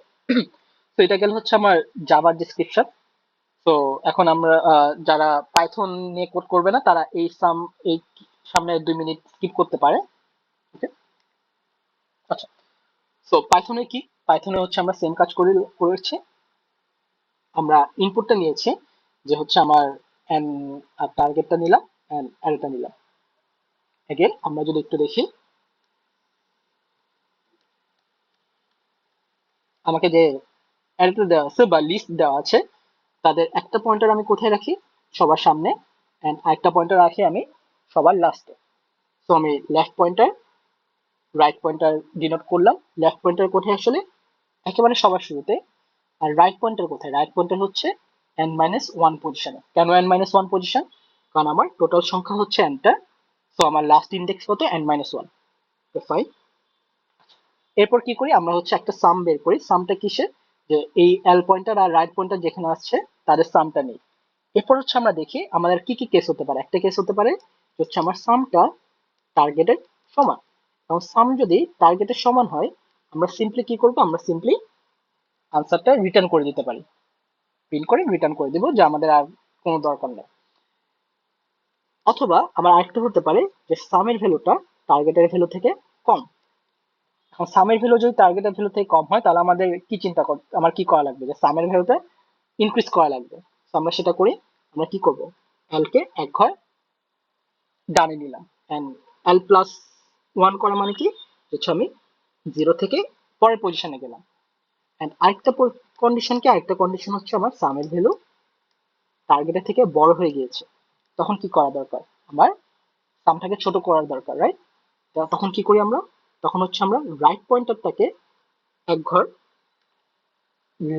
[SPEAKER 1] তো এটা গেল হচ্ছে আমার জাভার ডিসক্রিপশন। তো এখন আমরা যারা পাইথন নিয়ে কোড করবে না, তারা এই সামনে 2 মিনিট স্কিপ করতে পারে। ওকে, আচ্ছা। তো পাইথনে কি? পাইথনে হচ্ছে আমরা সেম কাজ করেছি। আমরা ইনপুটটা নিয়েছি, যে হচ্ছে আমার এন আর টার্গেটটা নিলাম, এন্ড অ্যারেটা নিলাম। এগেন আমরা যদি একটু দেখি, আমাকে যে অ্যারেটা দেওয়া আছে বা লিস্ট দেওয়া আছে, তাদের একটা পয়েন্টার আমি কোথায় রাখি? সবার সামনে। এন্ড আরেকটা পয়েন্টার রাখি আমি সবার লাস্টে। তো আমি left pointer right pointer denote করলাম। লেফট পয়েন্টার কোথায় আসলে? একেবারে সবার শুরুতে। আর রাইট পয়েন্টার কোথায়? রাইট পয়েন্টার হচ্ছে n-1 পজিশনে। কেন n-1 পজিশন? কারণ আমার টোটাল সংখ্যা হচ্ছে nটা, তো আমার লাস্ট ইন্ডেক্স কত? n-1। ফাইন। এরপর কি করি? আমরা হচ্ছে একটা সাম বের করি। সামটা কিসের? যে এই এল পয়েন্টার আর রাইট পয়েন্টার যেখানে আসছে তাদের সামটা নেই। এরপর হচ্ছে আমরা দেখি আমাদের কি কি কেস হতে পারে। একটা কেস হতে পারে যে হচ্ছে আমার সামটা টার্গেটের সমান। এবং সাম যদি টার্গেটের সমান হয়, আমরা সিম্পলি কি করব? আমরা সিম্পলি আনসারটা রিটার্ন করে দিতে পারি। প্রিন্ট করে রিটার্ন করে দিব, যে আমাদের আর কোনো দরকার নেই। অথবা আমার আরেকটা হতে পারে যে সামের ভ্যালুটা টার্গেটের ভ্যালু থেকে কম। এখন সামের ভ্যালু যদি টার্গেটের ভ্যালু থেকে কম হয়, তাহলে আমাদের কি আমার কি করা লাগবে? যে সামের ভ্যালুটা ইনক্রিজ করা লাগবে। তো আমরা সেটা করি। আমরা কি করব? এল কে এক ঘর ডানে নিলাম, এন্ড এল প্লাস ওয়ান করা মানে কি? হচ্ছে আমি 0 থেকে পরের পজিশনে গেলাম। এন্ড আরেকটা কন্ডিশন হচ্ছে আমার সামের ভ্যালু টার্গেটের থেকে বড় হয়ে গিয়েছে। তখন কি করা দরকার? আমার সামটাকে ছোট করার দরকার, রাইট? তখন কি করি আমরা? তখন হচ্ছে আমরা রাইট পয়েন্টারটাকে এক ঘর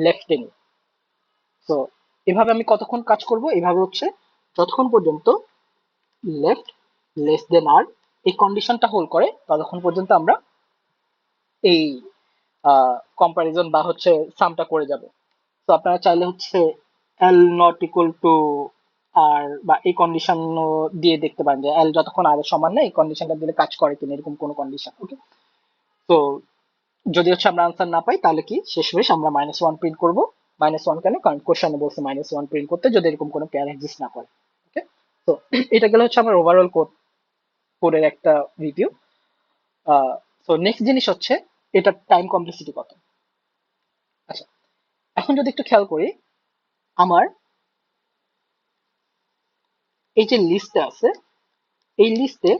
[SPEAKER 1] লেফটে নিই। তো এভাবে আমি কতক্ষণ কাজ করব? এভাবে হচ্ছে যতক্ষণ পর্যন্ত লেফট লেস দেন আর এই কন্ডিশনটা হোল্ড করে, ততক্ষণ পর্যন্ত আমরা এই কম্পারিজন বা হচ্ছে সামটা করে যাব। তো আপনারা চাইলে হচ্ছে এল নট ইকুয়াল টু আর বা এই কন্ডিশন দিয়ে দেখতে পারেন, যে এল যতক্ষণ আর এর সমান না, এই কন্ডিশনটা দিলে কাজ করে কিনা, এরকম কোনো কন্ডিশন। ওকে, তো যদি হচ্ছে আমরা আনসার না পাই, তাহলে কি শেষমেশ আমরা -1 প্রিন্ট করব। -1 কেন? কারণ কোশ্চেনে বলছে -1 প্রিন্ট করতে, যদি এরকম কোনো পেয়ার এক্সিস্ট না করে। ওকে, তো এটা গেল হচ্ছে আমার ওভারঅল কোডের একটা রিভিউ। তো নেক্সট জিনিস হচ্ছে এটা টাইম কমপ্লেক্সিটি কত। আচ্ছা, এখন যদি একটু খেয়াল করি, আমার এই যে লিস্টে আছে, এই লিস্টে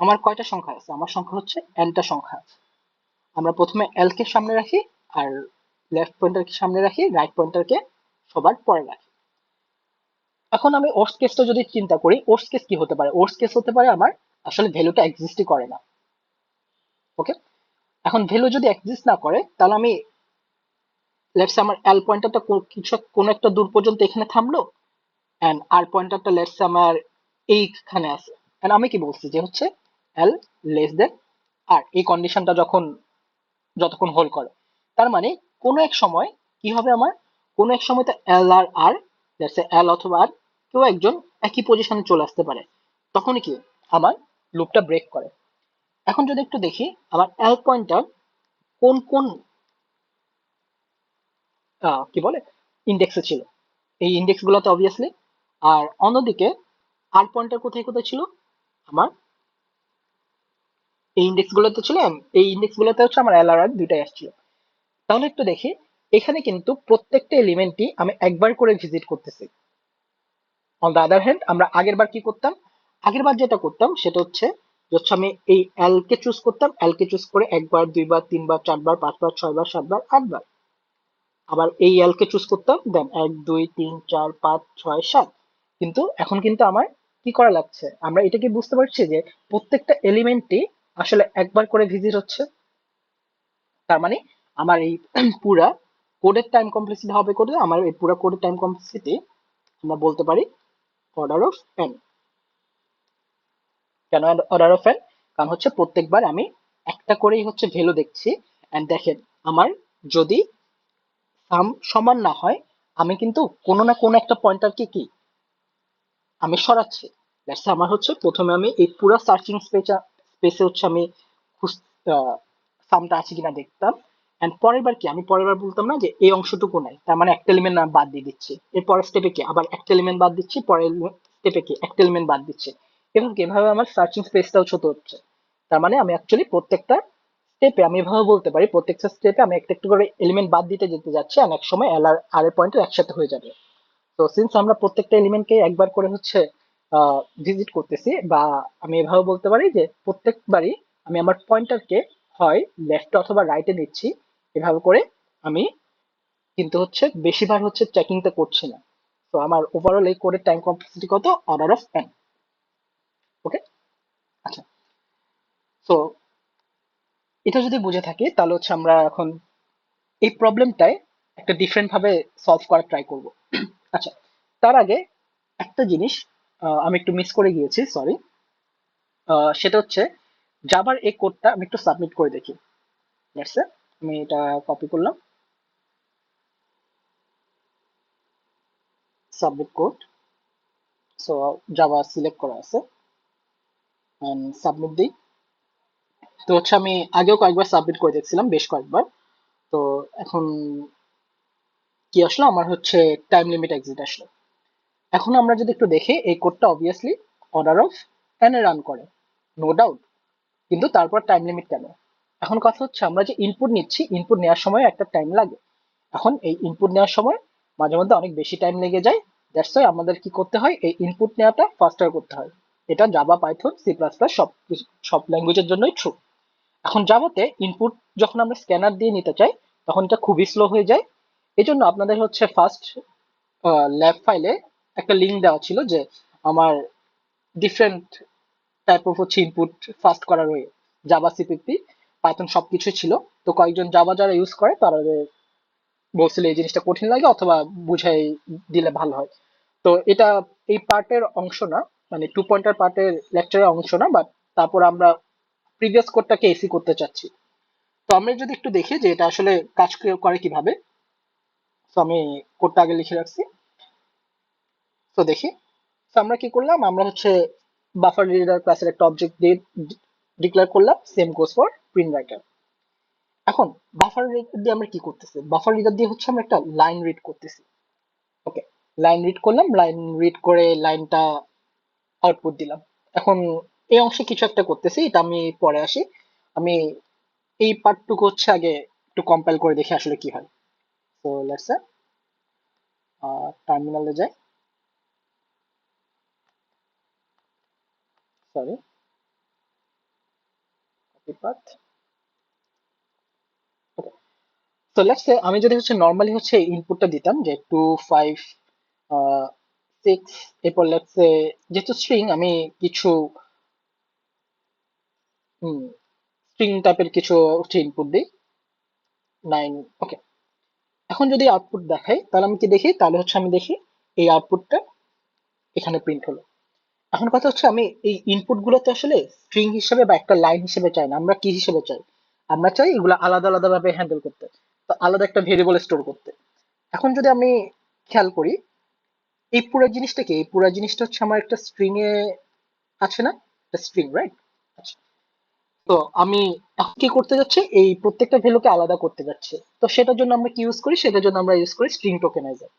[SPEAKER 1] আমার কয়টা সংখ্যা আছে? আমার সংখ্যা হচ্ছে এনটা সংখ্যা আছে। আমরা প্রথমে এল কে সামনে রাখি, আর লেফট পয়েন্টারকে সামনে রাখি, রাইট পয়েন্টারকে সবার পরে রাখি। এখন আমি ওর্স্ট কেসটা যদি চিন্তা করি, ওর্স্ট কেস কি হতে পারে? ওর্স্ট কেস হতে পারে আমার আসলে ভ্যালুটা এক্সিস্টই করে না। ওকে, এখন ভ্যালু যদি এক্সিস্ট না করে, তাহলে আমি লেটস আমার এল পয়েন্টারটা কিছু কোনো একটা দূর পর্যন্ত এখানে থামলো, এন্ড আর পয়েন্টারটা লেটস আমার এইখানে আছে। এন্ড আমি কি বলছি? যে হচ্ছে এল লেস দেন আর, এই কন্ডিশনটা যতক্ষণ হোল্ড করে। তার মানে কোনো এক সময় কি হবে? আমার কোনো এক সময় তো এল আর আর, লেটস সে এল অথবা আর, কেউ একজন একই পজিশনে চলে আসতে পারে। তখনই কি আমার লুপটা ব্রেক করে। এখন যদি একটু দেখি আমার এল পয়েন্টার কোন কোন কি বলে ইন্ডেক্সে ছিল, এই ইন্ডেক্স গুলোতে অবভিয়াসলি। আর অন্যদিকে আর পয়েন্টার কোথায় কোথায় ছিল আমার, এই ইন্ডেক্স গুলোতে ছিল, এই ইন্ডেক্স গুলোতে হচ্ছে আমার এল আর আর দুইটাই আসছিল। তাহলে একটু দেখি, এখানে কিন্তু প্রত্যেকটা এলিমেন্টই আমি একবার করে ভিজিট করতেছি। অন দ্য আদার হ্যান্ড আমরা আগের বার কি করতাম, আগের বার যেটা করতাম সেটা হচ্ছে আমি এই এল কে চুজ করতাম, এল কে চুজ করে একবার দুইবার তিনবার চারবার পাঁচবার ছয়বার সাতবার আটবার, আবার এই এল কে চুজ করতাম, দেন এক দুই তিন চার পাঁচ ছয় সাত। কিন্তু এখন কিন্তু আমার কি করা লাগছে, আমরা এটা কি বুঝতে পারছি যে প্রত্যেকটা এলিমেন্টই আসলে একবার করে ভিজিট হচ্ছে। তার মানে আমার এই পুরা কোডের টাইম কমপ্লেক্সিটি হবে করে, আমার এই পুরা কোডের টাইম কমপ্লেক্সিটি আমরা বলতে পারি অর্ডার অফ এন। কেন অর্ডার অফ এন? কারণ হচ্ছে প্রত্যেকবার আমি একটা করেই হচ্ছে ভ্যালু দেখছি। এন্ড দেখেন, আমার যদি সাম সমান না হয়, আমি কিন্তু কোনো না কোনো একটা পয়েন্টারকে কি আমি সরাচ্ছি। দ্যাটস আমার হচ্ছে প্রথমে আমি এই পুরো সার্চিং স্পেসে হচ্ছে আমি সামটা আছে কিনা দেখতাম। এন্ড পরের বার কি, আমি পরের বার বলতাম না যে এই অংশটুকু নাই, তার মানে একটা এলিমেন্ট না বাদ দিয়ে দিচ্ছি, এর পরের স্টেপে কি আবার একটা এলিমেন্ট বাদ দিচ্ছি, পরের স্টেপে কি একটা এলিমেন্ট বাদ দিচ্ছি। এবং এভাবে আমার সার্চিং স্পেসটাও ছোট হচ্ছে। তার মানে আমি অ্যাকচুয়ালি প্রত্যেকটা স্টেপে, আমি এভাবে বলতে পারি প্রত্যেকটা স্টেপে আমি একটা একটু করে এলিমেন্ট বাদ দিতে যেতে যাচ্ছি, আর এক সময় এল আর আর এর পয়েন্টার একসাথে হয়ে যাবে। তো সিন্স আমরা প্রত্যেকটা এলিমেন্টকে একবার করে হচ্ছে ভিজিট করতেছি, বা আমি এভাবে বলতে পারি যে প্রত্যেকবারই আমি আমার পয়েন্টারকে হয় লেফট অথবা রাইটে নিচ্ছি, এভাবে করে আমি কিন্তু হচ্ছে বেশিবার হচ্ছে চেকিংটা করছি না। তো আমার ওভারঅল এই কোডের টাইম কমপ্লেক্সিটি কত, অর্ডার অফ এন। ওকে, আচ্ছা। তো এটা যদি বুঝে থাকি তাহলে হচ্ছে আমরা এখন এই প্রবলেমটায় একটা ডিফারেন্ট ভাবে সলভ করার ট্রাই করব। আচ্ছা, তার আগে একটা জিনিস আমি একটু মিস করে গিয়েছি, সরি। সেটা হচ্ছে জাভার এই কোডটা আমি একটু সাবমিট করে দেখি। দ্যাটস ইট, আমি এটা কপি করলাম, submit code. So Java select করা আছে, এন্ড সাবমিট দিই। তো হচ্ছে আমি আগেও কয়েকবার সাবমিট করে দেখছিলাম, বেশ কয়েকবার। তো এখন কি আসলো, আমার হচ্ছে টাইম লিমিট এক্সিট আসলো। এখন আমরা যদি একটু দেখি, এই কোডটা obviously order of N A run করে, নো ডাউট। কিন্তু তারপর টাইম লিমিট কেন? এখন কথা হচ্ছে আমরা যে ইনপুট নিচ্ছি, ইনপুট নেওয়ার সময় একটা টাইম লাগে। এখন এই ইনপুট নেওয়ার সময় মাঝে মধ্যে অনেক বেশি টাইম লেগে যায়। দ্যাটস ওয়াই আমাদের কি করতে হয়, এই ইনপুট নেওয়াটা ফাস্টার করতে হয়। এটা Java Python C plus plus সব ল্যাঙ্গুয়েজের জন্যই ট্রু। এখন জাভাতে ইনপুট যখন আমরা স্ক্যানার দিয়ে নিতে চাই, তখন এটা খুবই স্লো হয়ে যায়। এই জন্য আপনাদের হচ্ছে ফার্স্ট ল্যাব ফাইলে একটা লিঙ্ক দেওয়া ছিল যে আমার ডিফারেন্ট টাইপ অফ হচ্ছে ইনপুট ফাস্ট করার ওয়ে, জাভা সিপিপি পাইথন সবকিছু ছিল। তো কয়েকজন জাভা যারা ইউজ করে তারা বলছিল এই জিনিসটা কঠিন লাগে, অথবা বুঝাই দিলে ভালো হয়। তো এটা এই পার্টের অংশ না, মানে 2 পয়েন্টার পার্টের লেকচারের অংশ না, বাট তারপর আমরা প্রিভিয়াস কোডটাকে এসি করতে চাচ্ছি। তো আমরা যদি একটু দেখি যে এটা আসলে কাজ করে কিভাবে। তো আমি কোডটা আগে লিখে রাখছি, তো দেখি। তো আমরা কি করলাম, আমরা হচ্ছে বাফার রিডার ক্লাসের একটা অবজেক্ট দিয়ে ডিক্লেয়ার করলাম, same goes for print writer. এখন বাফার রিডার দিয়ে আমরা কি করতেছি, বাফার রিডার দিয়ে হচ্ছে আমরা একটা লাইন রিড করতেছি। ওকে, লাইন রিড করলাম, লাইন রিড করে লাইনটা আউটপুট দিলাম। এখন এই অংশে কিছু একটা করতেছি, এটা আমি পরে আসি। আমি এই পার্টটুকু হচ্ছে আগে একটু কম্পাইল করে দেখি আসলে কি হয়। তো লেটস সে টার্মিনালে যাই, সরি, কপি পাথ। ওকে, তো লেটস সে আমি যদি হচ্ছে নর্মালি হচ্ছে ইনপুটটা দিতাম যে 2 5 6, এরপর লেটস সে যেহেতু স্ট্রিং আমি কিছু স্ট্রিং টাইপের কিছু হচ্ছে ইনপুট দিই 9। ওকে, এখন যদি আউটপুট দেখাই তাহলে আমি কি দেখি, তাহলে হচ্ছে আমি দেখি এই আউটপুটটা এখানে প্রিন্ট হলো। এখন কথা হচ্ছে আমি এই ইনপুট গুলোতে আসলে স্ট্রিং হিসেবে বা একটা লাইন হিসেবে চাই না, আমরা কি হিসেবে চাই, আমরা চাই এগুলো আলাদা আলাদা ভাবে হ্যান্ডেল করতে, তো আলাদা একটা ভেরিয়েবল স্টোর করতে। এখন যদি আমি খেয়াল করি, এই পুরো জিনিসটা কি, এই পুরো জিনিসটা হচ্ছে আমার একটা স্ট্রিং এ আছে না, একটা স্ট্রিং, রাইট? আচ্ছা, তো আমি এখন কি করতে যাচ্ছি, এই প্রত্যেকটা ভ্যালুকে আলাদা করতে যাচ্ছি। তো সেটার জন্য আমরা কি ইউজ করি, সেটার জন্য আমরা ইউজ করি স্ট্রিং টোকেনাইজার।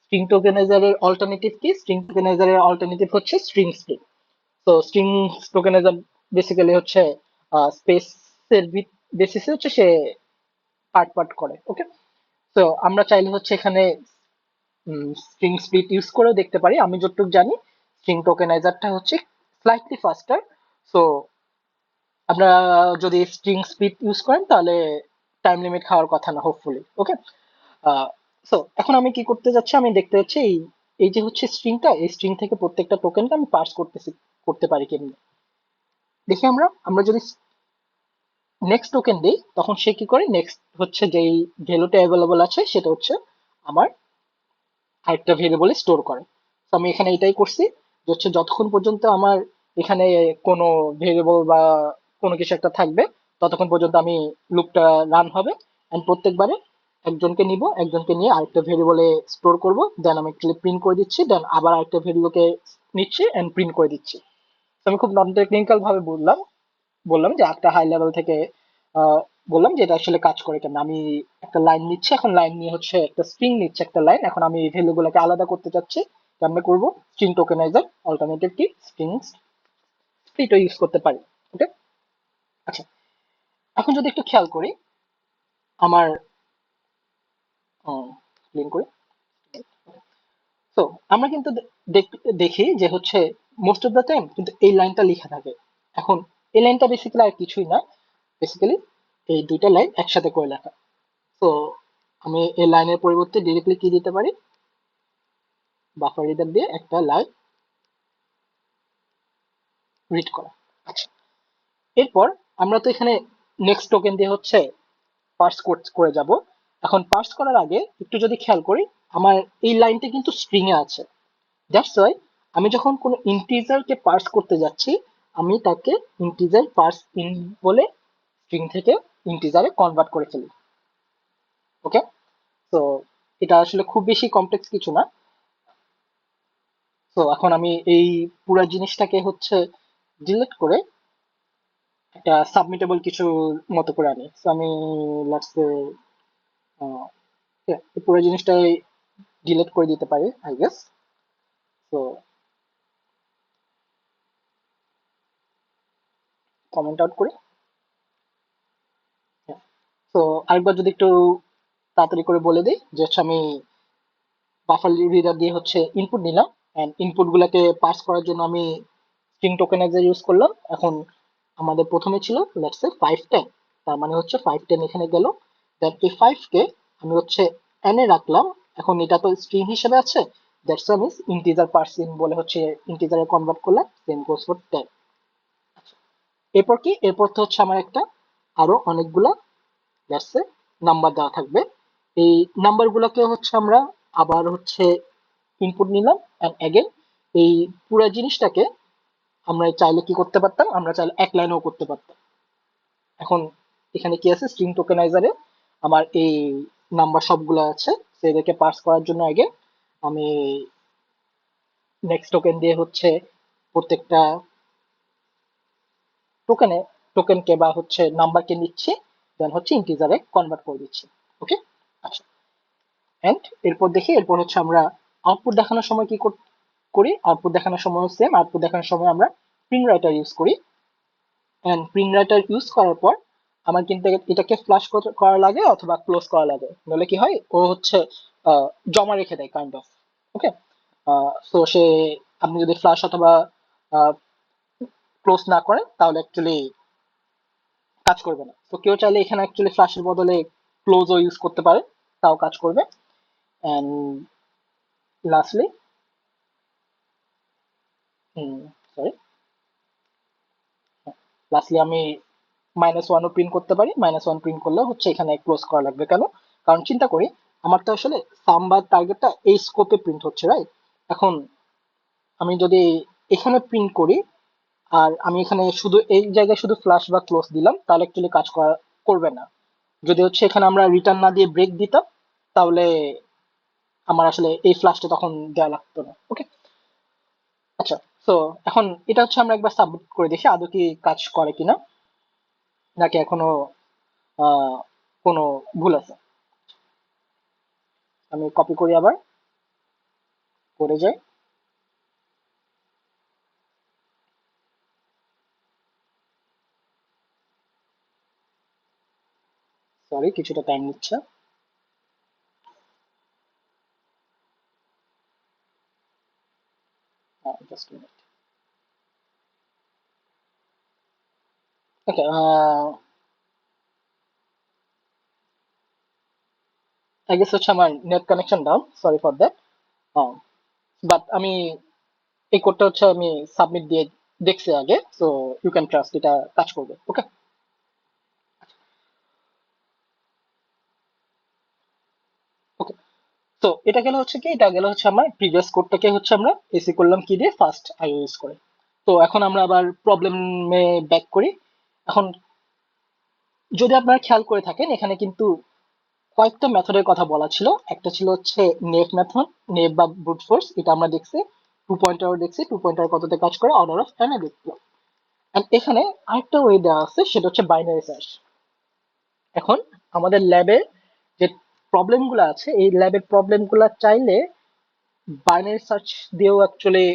[SPEAKER 1] স্ট্রিং টোকেনাইজারের অল্টারনেটিভ কি, স্ট্রিং টোকেনাইজারের অল্টারনেটিভ হচ্ছে স্ট্রিং স্প্লিট। তো স্ট্রিং টোকেনাইজার বেসিক্যালি হচ্ছে স্পেসের বেসিসে হচ্ছে সে পার্ট পার্ট করে। ওকে, তো আমরা চাইলে হচ্ছে এখানে স্ট্রিং স্প্লিট ইউজ করেও দেখতে পারি। আমি যতটুকু জানি স্ট্রিং টোকেনাইজারটা হচ্ছে স্লাইটলি ফাস্টার। সো আপনারা যদি স্ট্রিং স্প্লিট ইউজ করেন তাহলে টাইম লিমিট খাওয়ার কথা না, হোপফুলি। ওকে, সো এখন আমি কি করতে যাচ্ছি, আমি দেখতে যাচ্ছি এই এই যে হচ্ছে স্ট্রিংটা, এই স্ট্রিং থেকে প্রত্যেকটা টোকেনকে আমি পার্স করতে পারি কেমনি। দেখি আমরা আমরা যদি নেক্সট টোকেন দিই তখন সে কি করে, নেক্সট হচ্ছে যেই ভ্যালুটা অ্যাভেলেবল আছে সেটা হচ্ছে আমার আরেকটা ভেরিয়েবলে স্টোর করে। তো আমি এখানে এটাই করছি, যে হচ্ছে যতক্ষণ পর্যন্ত আমার এখানে কোনো ভেরিয়েবল বা কোনো কিছু একটা থাকবে ততক্ষণ পর্যন্ত আমি লুপটা রান হবে। এন্ড প্রত্যেকবারে একজনকে নিব, একজনকে নিয়ে আরেকটা ভেরিয়েবলে স্টোর করব, দেন আমি অ্যাকচুয়ালি প্রিন্ট করে দিচ্ছি, দেন আবার আরেকটা ভেরিয়েবলকে নিচ্ছি এন্ড প্রিন্ট করে দিচ্ছি। তো আমি খুব নন টেকনিক্যাল ভাবে বললাম বললাম যে একটা হাই লেভেল থেকে আহ, বললাম যে এটা আসলে কাজ করে কেন। আমি একটা লাইন নিচ্ছি, এখন লাইন নিয়ে হচ্ছে একটা স্ট্রিং নিচ্ছে একটা লাইন, এখন আমি এই ভ্যালু গুলোকে আলাদা করতে চাচ্ছি, কেমনে করবো, স্ট্রিং টোকেনাইজার অল্টারনেটিভ কি স্ট্রিং স্প্লিটও ইউজ করতে পারি। ওকে, আচ্ছা, এখন যদি একটু খেয়াল করি আমার ক্লিন করি। তো আমরা কিন্তু দেখি যে হচ্ছে মোস্ট অফ দ্য টাইম কিন্তু এই লাইনটা লেখা থাকে। এখন এই লাইনটা বেসিক্যালি আর কিছুই না, বেসিক্যালি এই দুইটা লাইন একসাথে করে লেখা। তো আমি এই লাইনের পরিবর্তে ডিরেক্টলি কি দিতে পারি, বাফার রিডার দিয়ে একটা লাইন রিড করা। আচ্ছা, এরপর আমরা তো এখানে নেক্সট টোকেন দিয়ে হচ্ছে পার্স করে যাব। এখন পার্স করার আগে একটু যদি খেয়াল করি, আমার এই লাইনটা কিন্তু স্ট্রিং এ আছে। দ্যাটস ওয়াই আমি যখন কোনো ইন্টিজারকে পার্স করতে যাচ্ছি আমি তাকে ইন্টিজার পার্স ইন বলে স্ট্রিং থেকে ইন্টিজারে কনভার্ট করে ফেলি। ওকে, তো এটা আসলে খুব বেশি কমপ্লেক্স কিছু না। তো এখন আমি এই পুরো জিনিসটাকে হচ্ছে ডিলিট করে একটা সাবমিটেবল কিছু মতো করে আনি। তো আমি লেটস সে এই পুরো জিনিসটাই ডিলিট করে দিতে পারি আই গেস। তো কমেন্ট আউট করি। তো আরেকবার যদি একটু তাড়াতাড়ি করে বলে দিই যে হচ্ছে আমি বাফার রিডার দিয়ে হচ্ছে ইনপুট নিলাম, এন্ড ইনপুট গুলাকে পাস করার জন্য আমি স্ট্রিং টোকেনাইজার ইউজ করলাম। এখন আমাদের প্রথমে ছিল লেটস সে 510, তার মানে হচ্ছে 510 এখানে গেল। দেন এই 5 কে আমি হচ্ছে এন এ রাখলাম, এখন এটা তো স্ট্রিং হিসেবে আছে, দ্যাটস আমি ইন্টিজার পার্সিং বলে হচ্ছে ইন্টিজারে কনভার্ট করলাম, সেম গোস ফর 10। এরপর কি, এরপর তো হচ্ছে আমার একটা আরো অনেকগুলা লেটস সে নাম্বার দেওয়া থাকবে। এই নাম্বার গুলাকে হচ্ছে আমরা আবার হচ্ছে ইনপুট নিলাম, এন্ড এগেন এই পুরো জিনিসটাকে আমরা চাইলে কি করতে পারতাম, আমরা চাইলে এক লাইনেও করতে পারতাম। এখন এখানে কি আছে, স্ট্রিং টোকেনাইজারে আমার এই নাম্বার সবগুলো আছে, সেটাকে পাস করার জন্য আগে আমি নেক্সট টোকেন দিয়ে হচ্ছে প্রত্যেকটা টোকেনে টোকেনকে বা হচ্ছে নাম্বারকে নিচ্ছি, দেন হচ্ছে ইন্টিজারে কনভার্ট করে দিচ্ছি। ওকে, আচ্ছা, এন্ড এরপর দেখি এরপর হচ্ছে আমরা আউটপুট দেখানোর সময় কি করি, আউটপুট দেখানোর সময় সেম, আউটপুট দেখানোর সময় আমরা প্রিন্ট রাইটার ইউজ করি। এন্ড প্রিন্ট রাইটার ইউজ করার পর আমার কিন্তু এটাকে ফ্লাশ করা লাগে অথবা ক্লোজ করা লাগে, নইলে কি হয় ও হচ্ছে জমা রেখে দেয় কাইন্ড অফ। ওকে, তো সে আপনি যদি ফ্লাশ অথবা ক্লোজ না করেন তাহলে অ্যাকচুয়ালি কাজ করবে না। তো কেউ চাইলে এখানে অ্যাকচুয়ালি ফ্লাশের বদলে ক্লোজও ইউজ করতে পারে, তাও কাজ করবে। এন্ড লাস্টলি সরি লাস্টলি আমি -1ও প্রিন্ট করতে পারি। -1 প্রিন্ট করলে হচ্ছে এখানে ক্লোজ করা লাগবে কেন, কারণ চিন্তা করি আমার তো আসলে সাম বা টার্গেটটা এই স্কোপে প্রিন্ট হচ্ছে, রাইট? এখন আমি যদি এখানে প্রিন্ট করি আর আমি এখানে শুধু এই জায়গায় শুধু ফ্লাশ বা ক্লোজ দিলাম তাহলে অ্যাকচুয়ালি কাজ করবে না। যদি হচ্ছে এখানে আমরা রিটার্ন না দিয়ে ব্রেক দিতাম তাহলে আমার আসলে এই ফ্লাশটা তখন দেওয়া লাগতো না। ওকে, আচ্ছা, তো এখন এটা হচ্ছে আমরা একবার সাবমিট করে দেখি আদৌ কি কাজ করে কিনা। নাকি এখনো আহ কোনো ভুল আছে? আমি কপি করি, আবার করে যাই। সরি, কিছুটা টাইম নিচ্ছে। Just minute. Okay, I guess হচ্ছে আমার net connection down, sorry for that. But আমি এই কোডটা হচ্ছে আমি সাবমিট দিয়ে দেখছি আগে, সো ইউ ক্যান ট্রাস্ট এটা কাজ করবে। ওকে, ওকে। তো এটা গেল হচ্ছে কি, এটা গেল হচ্ছে আমার প্রিভিয়াস কোডটাকে হচ্ছে আমরা এসি করলাম কি দিয়ে, ফার্স্ট আইও ইউজ করে। তো এখন আমরা আবার প্রবলেমে ব্যাক করি। এখন যদি আপনারা খেয়াল করে থাকেন, এখানে কিন্তু কয়েকটা মেথডের কথা বলা ছিল। একটা ছিল হচ্ছে নেভ মেথড, নেভ বা ব্রুট ফোর্স, এটা আমরা দেখছি। টু পয়েন্টার দেখছি, টু পয়েন্টার কততে কাজ করে, অর্ডার অফ এন দেখলাম। এন্ড এখানে আরেকটা ওয়ে দেওয়া আছে, সেটা হচ্ছে বাইনারি সার্চ। এখন আমাদের ল্যাবে যে প্রবলেম গুলো আছে, এই ল্যাবের প্রবলেম গুলা চাইলে বাইনারি সার্চ দিয়েও অ্যাকচুয়ালি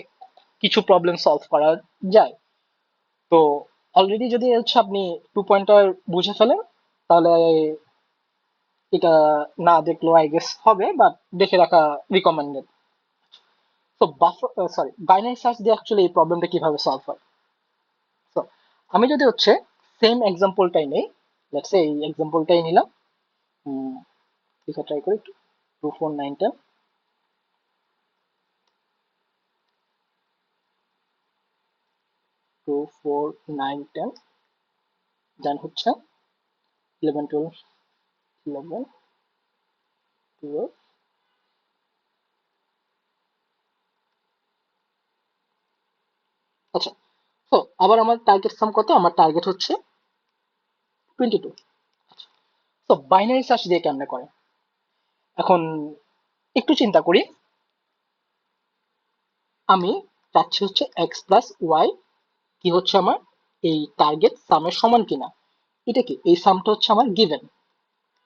[SPEAKER 1] কিছু প্রবলেম সলভ করা যায়। তো অলরেডি যদি হচ্ছে আপনি টু পয়েন্টার বুঝে ফেলেন, তাহলে এটা না দেখলেও আই গেস হবে, বাট দেখে রাখা রিকমেন্ডেড। তো বাফার, সরি, বাইনারি সার্চ দিয়ে অ্যাকচুয়ালি এই প্রবলেমটা কিভাবে সলভ হয়। তো আমি যদি হচ্ছে সেম এক্সাম্পলটাই নেই, লেটস সে এই এক্সাম্পলটাই নিলাম। লিখে ট্রাই করি, 2 4 9 10। 2 4 9 10, দেন হচ্ছে 11 12 11 12। আচ্ছা, তো আবার আমার টার্গেট সাম কত? আমার টার্গেট হচ্ছে 22। তো বাইনারি সার্চ দিয়ে কেমনে করে? এখন একটু চিন্তা করি। আমি চাচ্ছি হচ্ছে এক্স প্লাস ওয়াই কি হচ্ছে আমার এই টার্গেট সামের সমান কিনা। এটা কি, এই সামটা হচ্ছে আমার গিভেন।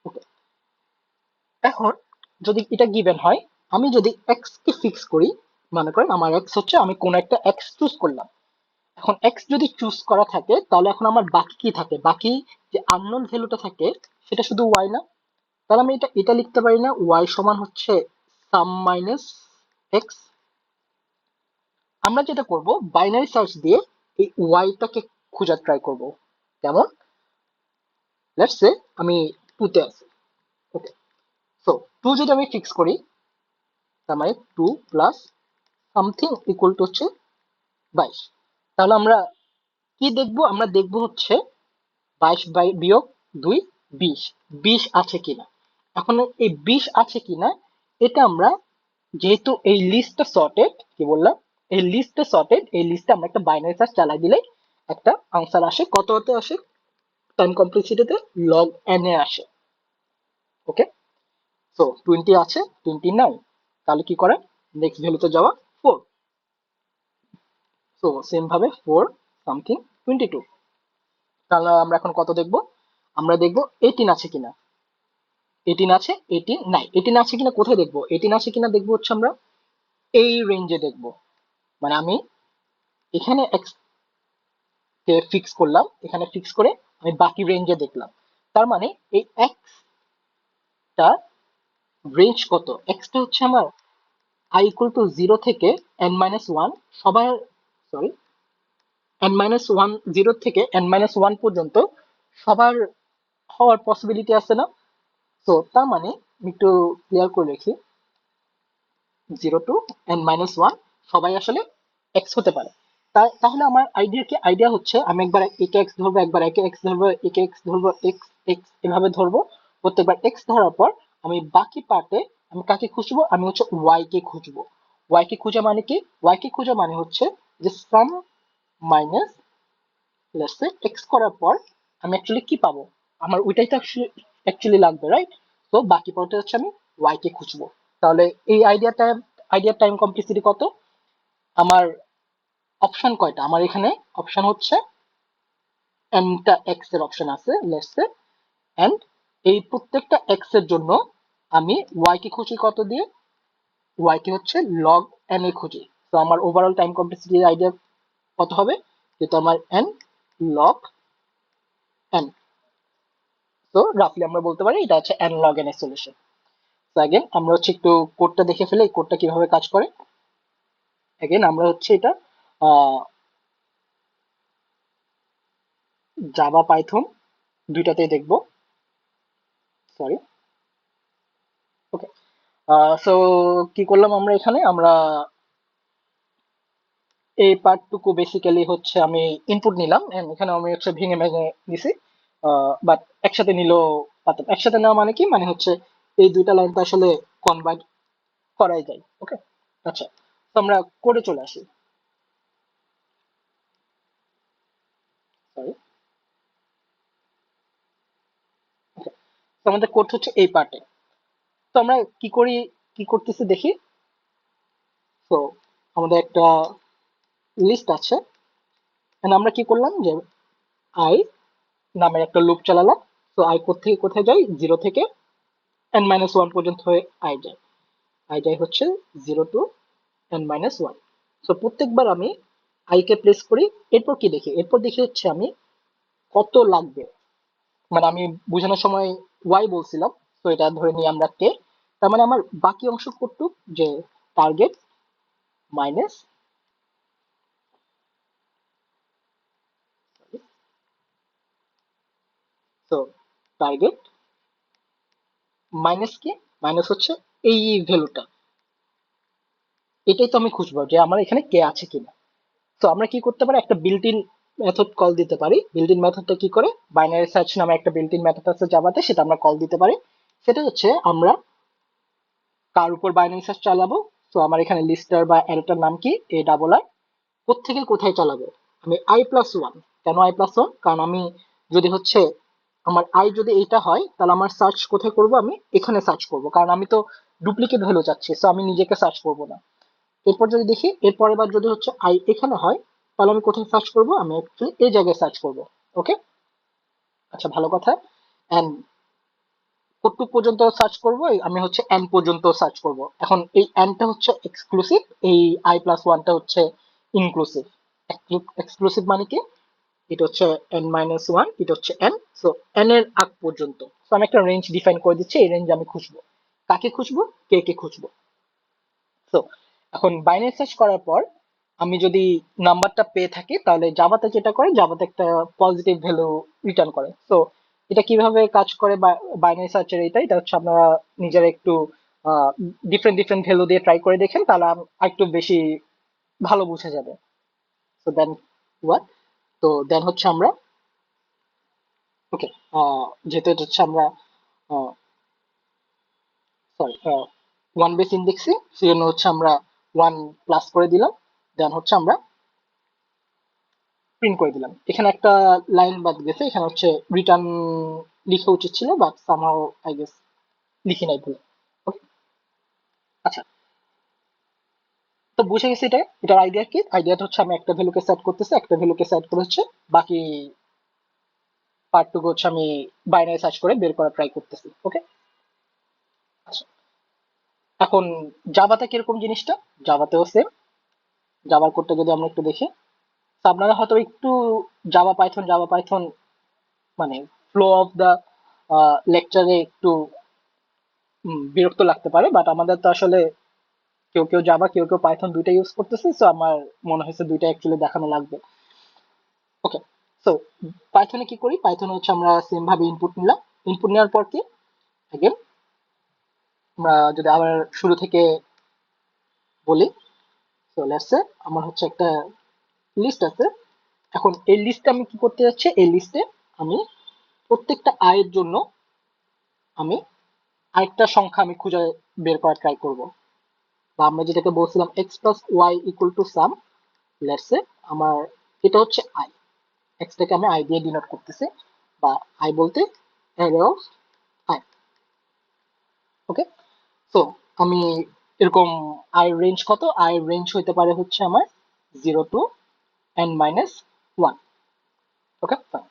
[SPEAKER 1] ওকে, এখন যদি এটা গিভেন হয়, আমি যদি এক্স কে ফিক্স করি, মনে করেন আমার এক্স হচ্ছে, আমি কোন একটা এক্স চুজ করলাম। এখন এক্স যদি চুজ করা থাকে, তাহলে এখন আমার বাকি কি থাকে? বাকি যে আননোন ভ্যালুটা থাকে, সেটা শুধু ওয়াই না? তাহলে আমি এটা এটা লিখতে পারি না, ওয়াই সমান হচ্ছে সাম মাইনাস এক্স। আমরা যেটা করব, বাইনারি সার্চ দিয়ে এই ওয়াইটাকে খোঁজার ট্রাই করব। কেমন? লেটস সে আমি টু তে আছি। ওকে, সো টু যদি আমি ফিক্স করি, তার মানে two plus something equal to হচ্ছে 22। তাহলে আমরা কি দেখবো? আমরা দেখবো হচ্ছে 22 বাই বিয়োগ 2, 20। 20 আছে কিনা। এখন এই 20 আছে কিনা, এটা আমরা, যেহেতু এই লিস্টটা সর্টেড, কি বললাম, এই লিস্টটা সর্টেড, এই লিস্টে আমরা একটা বাইনারি সার্চ চালাই দিলে একটা আনসার আসে। কততে আসে? টাইম কমপ্লেক্সিটিতে লগ এন এ আসে। ওকে, সো 20 আছে, 20 নাই, তাহলে কি করে? নেক্সট ভ্যালুতে যাওয়া, 4। সো সেম ভাবে 4 সামথিং 22। তাহলে আমরা এখন কত দেখবো? আমরা দেখবো 18 আছে কিনা। 18 আছে, 18 নাই। 18 আছে কিনা কোথায় দেখবো? 18 আছে কিনা দেখবো হচ্ছে আমরা এই রেঞ্জে দেখবো। মানে আমি এখানে এক্স কে ফিক্স করলাম, এখানে ফিক্স করে আমি বাকি রেঞ্জে দেখলাম। তার মানে এই এক্স টা রেঞ্জ কত? এক্স টা হচ্ছে আমার আই ইকুয়াল টু 0 থেকে n-1 সবার, সরি, n-1, 0 থেকে n-1 পর্যন্ত সবার হওয়ার পসিবিলিটি আছে না? তো তার মানে আমি একটু ক্লিয়ার করে রাখি, 0 to n-1 সবাই আসলে এক্স হতে পারে। তাহলে আমার আইডিয়া কি? আইডিয়া হচ্ছে আমি একবার একে এক্স ধরবো, একবার একে এক্স ধরবো, একে এক্স ধরবো, এক্স এক্স এভাবে ধরবো। প্রত্যেকবার এক্স ধরার পর আমি বাকি পার্টে আমি কাকে খুঁজবো? আমি হচ্ছে ওয়াই কে খুঁজবো। ওয়াই কে খোঁজা মানে কি? ওয়াই কে খোঁজা মানে হচ্ছে যে সাম মাইনাস লেটস সে এক্স করার পর আমি অ্যাকচুয়ালি কি পাবো? আমার ওইটাই তো অ্যাকচুয়ালি লাগবে, রাইট? তো বাকি পথে হচ্ছে আমি ওয়াই কে খুঁজবো। তাহলে এই আইডিয়ার টাইম কমপ্লেক্সিটি কত? আমার অপশন কয়টা? আমার এখানে অপশন হচ্ছে nটা x এর অপশন আছে লেটস সে, এন্ড এই প্রত্যেকটা x এর জন্য আমি y কে খুঁজি কত দিয়ে, y কে হচ্ছে log n এ খুঁজি। তো আমার ওভারঅল টাইম কমপ্লেক্সিটির আইডিয়া কত হবে, যেহেতু আমার n log n, তো রাফলি আমরা বলতে পারি এটা হচ্ছে n log n এর সলিউশন। তো अगेन আমরা হচ্ছে একটু কোডটা দেখে ফেলি, কোডটা কিভাবে কাজ করে। अगेन আমরা হচ্ছে এটা জাভা পাইথন দুইটাতেই দেখবো, সরি। ওকে, সো কি করলাম আমরা এখানে, আমরা এই পার্টটুকু বেসিক্যালি হচ্ছে আমি ইনপুট নিলাম and এখানে আমি হচ্ছে ভেঙে ভেঙে নিছি, বাট একসাথে নিলেও পারতাম। একসাথে নেওয়া মানে কি, মানে হচ্ছে এই দুইটা লাইন তো আসলে কনভার্ট করাই যায়। ওকে, আচ্ছা, তো আমরা কোডে চলে আসি, সরি। ওকে, তো আমাদের কোড হচ্ছে এই পার্টে। তো আমরা কি করি, কি করতেছি দেখি। তো আমাদের একটা লিস্ট আছে and আমরা কি করলাম যে আই নামের একটা লুপ চালালাম। তো আই থেকে কোথায় যায়, জিরো থেকে n-1 পর্যন্ত হয়ে আই যায়। আই যায় হচ্ছে 0 to n-1। সো প্রত্যেকবার আমি আই কে প্লেস করি, এরপর কি দেখি, এরপর দেখি হচ্ছে আমি কত লাগবে, মানে আমি বোঝানোর সময় ওয়াই বলছিলাম, তো এটা ধরে নিই আমরা কে। তার মানে আমার বাকি অংশ কতটুক, যে টার্গেট মাইনাস, তো টার্গেট মাইনাস কি, মাইনাস হচ্ছে এই ভ্যালুটা, এটাই তো আমি খুঁজবো যে আমার এখানে কে আছে কিনা। তো আমরা কি করতে পারি, একটা বিল্ট ইন মেথড কল দিতে পারি। বিল্ট ইন মেথডটা কি করে, বাইনারি সার্চ নামে একটা বিল্ট ইন মেথড আছে জাভাতে, সেটা আমরা কল দিতে পারি। সেটা হচ্ছে আমরা কার উপর বাইনারি সার্চ চালাবো। তো আমার এখানে লিস্টার বা অ্যারেটার নাম কি, এ ডাবল আর, কোত্থেকে কোথায় চালাবো, আমি i+1। কেন i+1, কারণ আমি যদি হচ্ছে আমার আই যদি এইটা হয়, তাহলে আমার সার্চ কোথায় করব, আমি এখানে সার্চ করব, কারণ আমি তো ডুপ্লিকেট ভ্যালু চাচ্ছি, তো আমি নিজেকে সার্চ করব না। এরপর যদি দেখি, এরপরের বার যদি হচ্ছে আই এখানে হয়, তাহলে আমি কোথায় সার্চ করব, আমি অ্যাকচুয়ালি এই জায়গায় সার্চ করব। ওকে, আচ্ছা, ভালো কথা। এন্ড কতটুক পর্যন্ত সার্চ করব, আমি হচ্ছে এন পর্যন্ত সার্চ করব। এখন এই এনটা হচ্ছে এক্সক্লুসিভ, এই i+1টা হচ্ছে ইনক্লুসিভ। এক্সক্লুসিভ মানে কি, এটা হচ্ছে n-1, এটা হচ্ছে n, সো n এর আগ পর্যন্ত। তো আমি একটা রেঞ্জ ডিফাইন করে দিচ্ছি, এই রেঞ্জ আমি খুঁজবো, কাকে খুঁজবো, কে কে খুঁজবো। তো এখন বাইনারি সার্চ করার পর আমি যদি নাম্বারটা পেয়ে থাকি, তাহলে জাভাতে যেটা করে, জাভাতে একটা পজিটিভ ভ্যালু রিটার্ন করে। তো এটা কিভাবে কাজ করে বাইনারি সার্চের, এটা হচ্ছে আপনারা নিজেরা একটু ডিফারেন্ট ডিফারেন্ট ভ্যালু দিয়ে ট্রাই করে দেখেন, তাহলে একটু বেশি ভালো বোঝা যাবে। তো দেন হোয়াট, তো দেন হচ্ছে আমরা, ওকে, যেহেতু এটা হচ্ছে আমরা সরি ওয়ান বেস ইন্ডেক্সিং, সেজন্য হচ্ছে আমরা ওয়ান প্লাস করে দিলাম, দেন হচ্ছে আমরা প্রিন্ট করে দিলাম। এখানে একটা লাইন বাদ গেছে, এখানে হচ্ছে রিটার্ন লিখা উচিত ছিল, বাট সামহাউ আই গেস লিখি নাই ভুলে। ওকে, আচ্ছা, তো বুঝে গেছি এটা, এটার আইডিয়া কি, আইডিয়াটা হচ্ছে আমি একটা ভ্যালুকে সেট করতেছি, একটা ভ্যালুকে সেট করে হচ্ছে বাকি পার্টটুকু হচ্ছে আমি বাইনারি সার্চ করে বের করার ট্রাই করতেছি। ওকে, আচ্ছা, এখন জাভাতে কিরকম জিনিসটা, জাভাতেও সেম। জাভার কোডটা যদি আমরা একটু দেখি, তো আপনারা হয়তো একটু জাভা পাইথন মানে ফ্লো অফ দা লেকচারে একটু বিরক্ত লাগতে পারে, বাট আমাদের তো আসলে কেউ কেউ জাভা, কেউ কেউ পাইথন দুইটা ইউজ করতেছে, সো আমার মনে হয়েছে দুইটা অ্যাকচুয়ালি দেখানো লাগবে। ওকে, সো পাইথনে কি করি, পাইথনে হচ্ছে আমরা সেম ভাবে ইনপুট নিলাম। ইনপুট নেওয়ার পর কি, अगेन আমরা যদি আবার শুরু থেকে বলি, সো লেটস সে আমার হচ্ছে একটা লিস্ট আছে। এখন এই লিস্টে আমি কি করতে যাচ্ছি, এই লিস্টে আমি প্রত্যেকটা আয়ের জন্য আমি আরেকটা সংখ্যা আমি খুঁজে বের করার ট্রাই করব, বা আমরা যেটাকে বলছিলাম x plus y equal to sum, let's say আমার এটা হচ্ছে আই, এক্স টাকে আমি আই দিয়ে ডিনোট করতেছি, বা আই বলতে array of I. Okay, so আমি এরকম আই রেঞ্জ কত, আই রেঞ্জ হইতে পারে হচ্ছে আমার 0 to n-1। Okay, fine.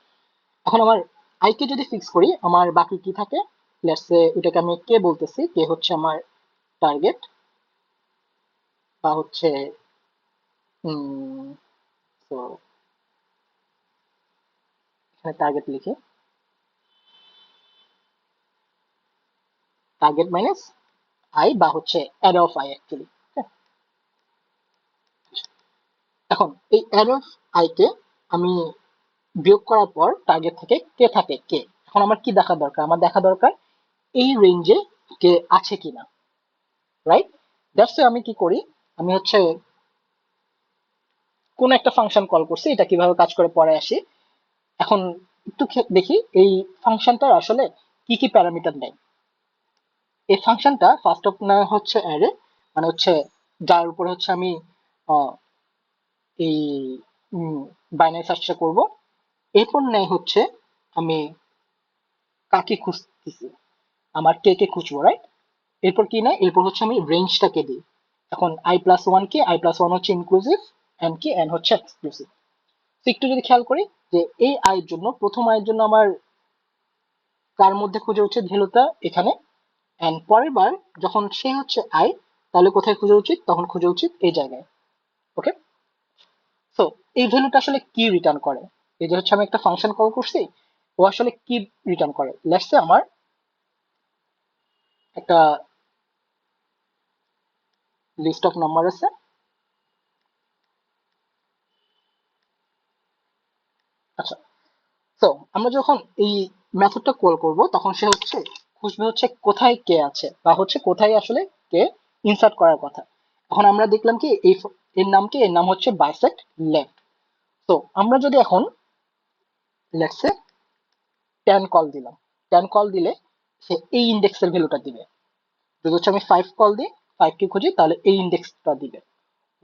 [SPEAKER 1] এখন আমার আই কে যদি ফিক্স করি, আমার বাকি কি থাকে? লেটস সে এটাকে আমি কে বলতেছি, কে হচ্ছে আমার টার্গেট, বা হচ্ছে তো এখানে টার্গেট লিখে টার্গেট মাইনাস আই, বা হচ্ছে অ্যারে অফ আই অ্যাকচুয়ালি। এখন এই অ্যারে অফ আই কে আমি বিয়োগ করার পর টার্গেট থেকে কে থাকে কে। এখন আমার কি দেখা দরকার? আমার দেখা দরকার এই রেঞ্জে কে আছে কিনা, রাইট? দ্যাটস আমি কি করি, আমি হচ্ছে কোন একটা ফাংশন কল করছি, এটা কিভাবে কাজ করে পরে আসি। এখন একটু দেখি এই ফাংশনটার আসলে কি কি প্যারামিটার নেয়। এই ফাংশনটা ফার্স্ট অফ নেয় হচ্ছে অ্যারে, মানে হচ্ছে যার উপরে হচ্ছে আমি আহ, এই বাইনারি সার্চটা করব। এরপর নেয় হচ্ছে আমি কাকে খুঁজতেছি, আমার কে কে খুঁজবো, রাইট? এরপর কি নেয়, এরপর হচ্ছে আমি রেঞ্জটাকে দিই। এখন আই প্লাস ওয়ান কি, আই প্লাস ওয়ান হচ্ছে ইনক্লুসিভ, এন কি, এন হচ্ছে এক্সক্লুসিভ। তো একটু যদি খেয়াল করি যে এই আয়ের জন্য, প্রথম আয়ের জন্য আমার কার মধ্যে খুঁজে উচিত ভ্যালুটা এখানে, এন্ড পরের বার যখন সে হচ্ছে আই, তাহলে কোথায় খুঁজে উচিত? তখন খুঁজে উচিত এই জায়গায়। ওকে, সো এই ভ্যালুটা আসলে কি রিটার্ন করে? এই যে হচ্ছে আমি একটা ফাংশন কল করছি, ও আসলে কি রিটার্ন করে? লেটস সে আমার একটা লিস্ট অফ নাম্বার আছে। আচ্ছা, তো আমরা যখন এই মেথডটা কল করব, তখন সে হচ্ছে খুঁজবে হচ্ছে কোথায় কে আছে, বা হচ্ছে কোথায় আসলে কে ইনসার্ট করার কথা। এখন আমরা দেখলাম কি এই এর নাম কি, এর নাম হচ্ছে বাইসেক্ট লেফট। তো আমরা যদি এখন লেটস সে 10 কল দিলাম, 10 কল দিলে সে এই ইন্ডেক্সের ভ্যালুটা দিবে। যদি হচ্ছে আমি 5 কল দিই, 5 কে খুঁজি, তাহলে এই ইন্ডেক্সটা দিবে।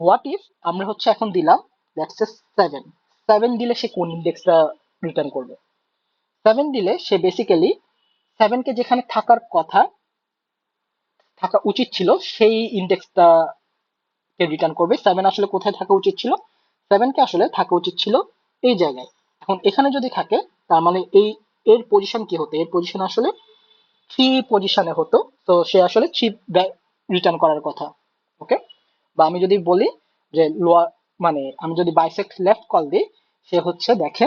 [SPEAKER 1] হোয়াট ইফ আমরা হচ্ছে এখন দিলাম লেটস সে 7, 7 দিলে সে কোন ইন্ডেক্সটা রিটার্ন করবে? 7 দিলে সে বেসিক্যালি 7 কে যেখানে থাকার কথা, থাকা উচিত ছিল, সেই ইন্ডেক্সটা কে রিটার্ন করবে। 7 আসলে কোথায় থাকা উচিত ছিল? 7 কে আসলে থাকা উচিত ছিল এই জায়গায়। এখন এখানে যদি থাকে, তার মানে এই এর পজিশন কি হতো? এর পজিশন আসলে 3 পজিশনে হতো। তো সে আসলে 3 রিটার্ন করার কথা। ওকে, বা আমি যদি বলি যে লোয়ার, মানে আমি যদি বাইসেক্ট লেফট কল দিই, সে হচ্ছে দেখে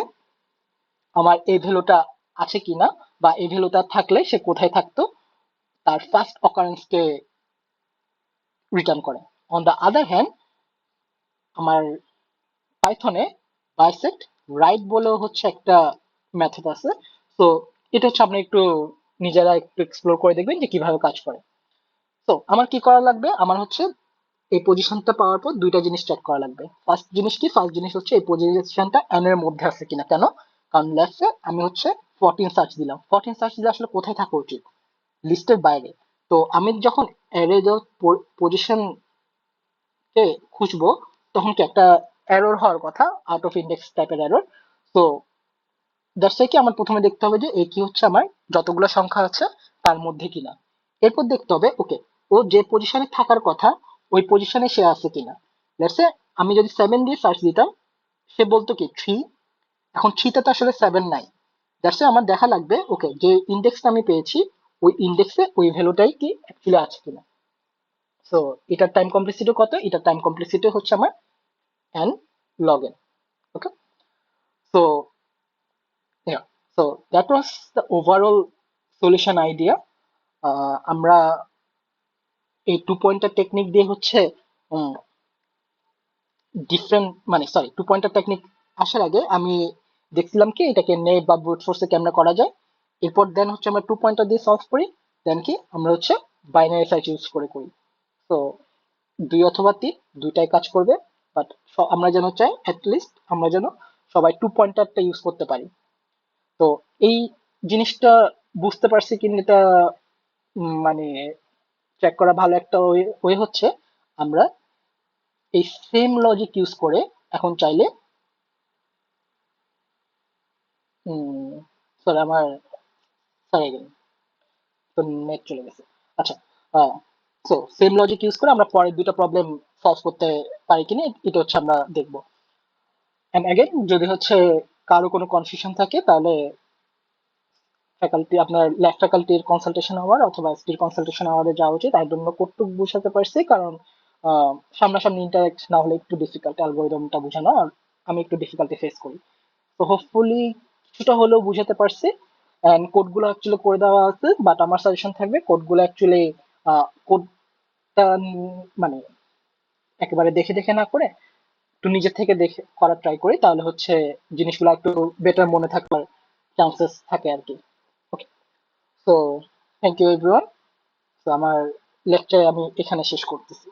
[SPEAKER 1] আমার এই ভ্যালুটা আছে কিনা, বা এই ভ্যালুটা থাকলে সে কোথায় থাকতো, তার ফার্স্ট অকারেন্স কে রিটার্ন করে। অন দ্য আদার হ্যান্ড, আমার পাইথনে বাইসেক্ট রাইট বলেও হচ্ছে একটা মেথড আছে। তো এটা হচ্ছে আপনি একটু নিজেরা একটু এক্সপ্লোর করে দেখবেন যে কিভাবে কাজ করে। তো আমার কি করা লাগবে? আমার হচ্ছে এই পজিশনটা পাওয়ার পর দুইটা জিনিস চেক করা লাগবে। ফার্স্ট জিনিস কি? ফার্স্ট জিনিস হচ্ছে এই পজিশনটা এন এর মধ্যে আছে কিনা। কেন? কারণ লেটস আমি হচ্ছে 14 সার্চ দিলাম, 14 সার্চ দিলে আসলে কোথায় থাকা উচিত? লিস্টের বাইরে। তো আমি যখন অ্যারে পজিশন কে খুঁজবো, তখন কি একটা এরর হওয়ার কথা, আউট অফ ইন্ডেক্স টাইপের এরর। তো দ্যাটস কি আমার প্রথমে দেখতে হবে যে এই কি হচ্ছে আমার যতগুলো সংখ্যা আছে তার মধ্যে কিনা। এরপর দেখতে হবে ওকে, ও যে পজিশনে থাকার কথা ওই পজিশনে সে আছে কিনা। লেটস সে আমি যদি 7 দিয়ে সার্চ দিতাম, সে বলতো কি 3। এখন 3 তে তো আসলে 7 নাই। দ্যাটস আমার দেখা লাগবে ওকে, যে ইন্ডেক্সটা আমি পেয়েছি ওই ইন্ডেক্সে ওই ভ্যালুটাই কি অ্যাকচুয়ালি আছে কিনা। সো এটার টাইম কমপ্লেক্সিটি কত? এটার টাইম কমপ্লেক্সিটি হচ্ছে আমার n log n. Okay, so yeah, so that was the overall solution idea. আমরা এই টু পয়েন্টার টেকনিক দিয়ে হচ্ছে ডিফারেন্ট, মানে সরি, টু পয়েন্টার টেকনিক আসার আগে আমি দেখছিলাম কি এটাকে নেট বা ব্রুট ফোর্সে কেমনে করা যায়। এরপর দেন হচ্ছে আমরা টু পয়েন্টার দিয়ে সলভ করি, দেন কি আমরা হচ্ছে বাইনারি সার্চ ইউজ করে করি। তো 2 অথবা 3 দুইটাই কাজ করবে, বাট আমরা যেন চাই লিস্ট আমরা যেন সবাই টু পয়েন্টারটা ইউজ করতে পারি। তো এই জিনিসটা বুঝতে পারছি কিনা এটা মানে চেক করা ভালো একটা ওয়ে হচ্ছে আমরা এই সেম লজিক ইউজ করে এখন চাইলে সরি আমার সরি তো নেট চলে গেছে। আচ্ছা, সো সেম লজিক ইউজ করে আমরা পরের দুটো প্রবলেম সলভ করতে পারি কিনা এটা হচ্ছে আমরা দেখবো। এন্ড অ্যাগেন যদি হচ্ছে কারো কোনো কনফিউশন থাকে, তাহলে ফ্যাকাল্টি, আপনার ল্যাব ফ্যাকাল্টির কনসালটেশন আওয়ার অথবা এসটির কনসালটেশন আওয়ারে যাওয়া উচিত। তার জন্য কতটুকু বুঝাতে পারছি, কারণ সামনাসামনি ইন্টারাক্ট না হলে একটু ডিফিকাল্ট অ্যালগোরিদমটা বোঝানো, আর আমি একটু ডিফিকাল্টি ফেস করি। তো হোপফুলি কিছুটা হলেও বুঝাতে পারছি। এন্ড কোডগুলো অ্যাকচুয়ালি করে দেওয়া আছে, বাট আমার সাজেশন থাকবে কোডগুলো অ্যাকচুয়ালি কোডটা মানে একেবারে দেখে দেখে না করে একটু নিজের থেকে দেখে করার ট্রাই করি, তাহলে হচ্ছে জিনিসগুলো একটু বেটার মনে থাকার চান্সেস থাকে আর কি। ওকে, সো থ্যাংক ইউ এভরিওয়ান। তো আমার লেকচার আমি এখানে শেষ করতেছি।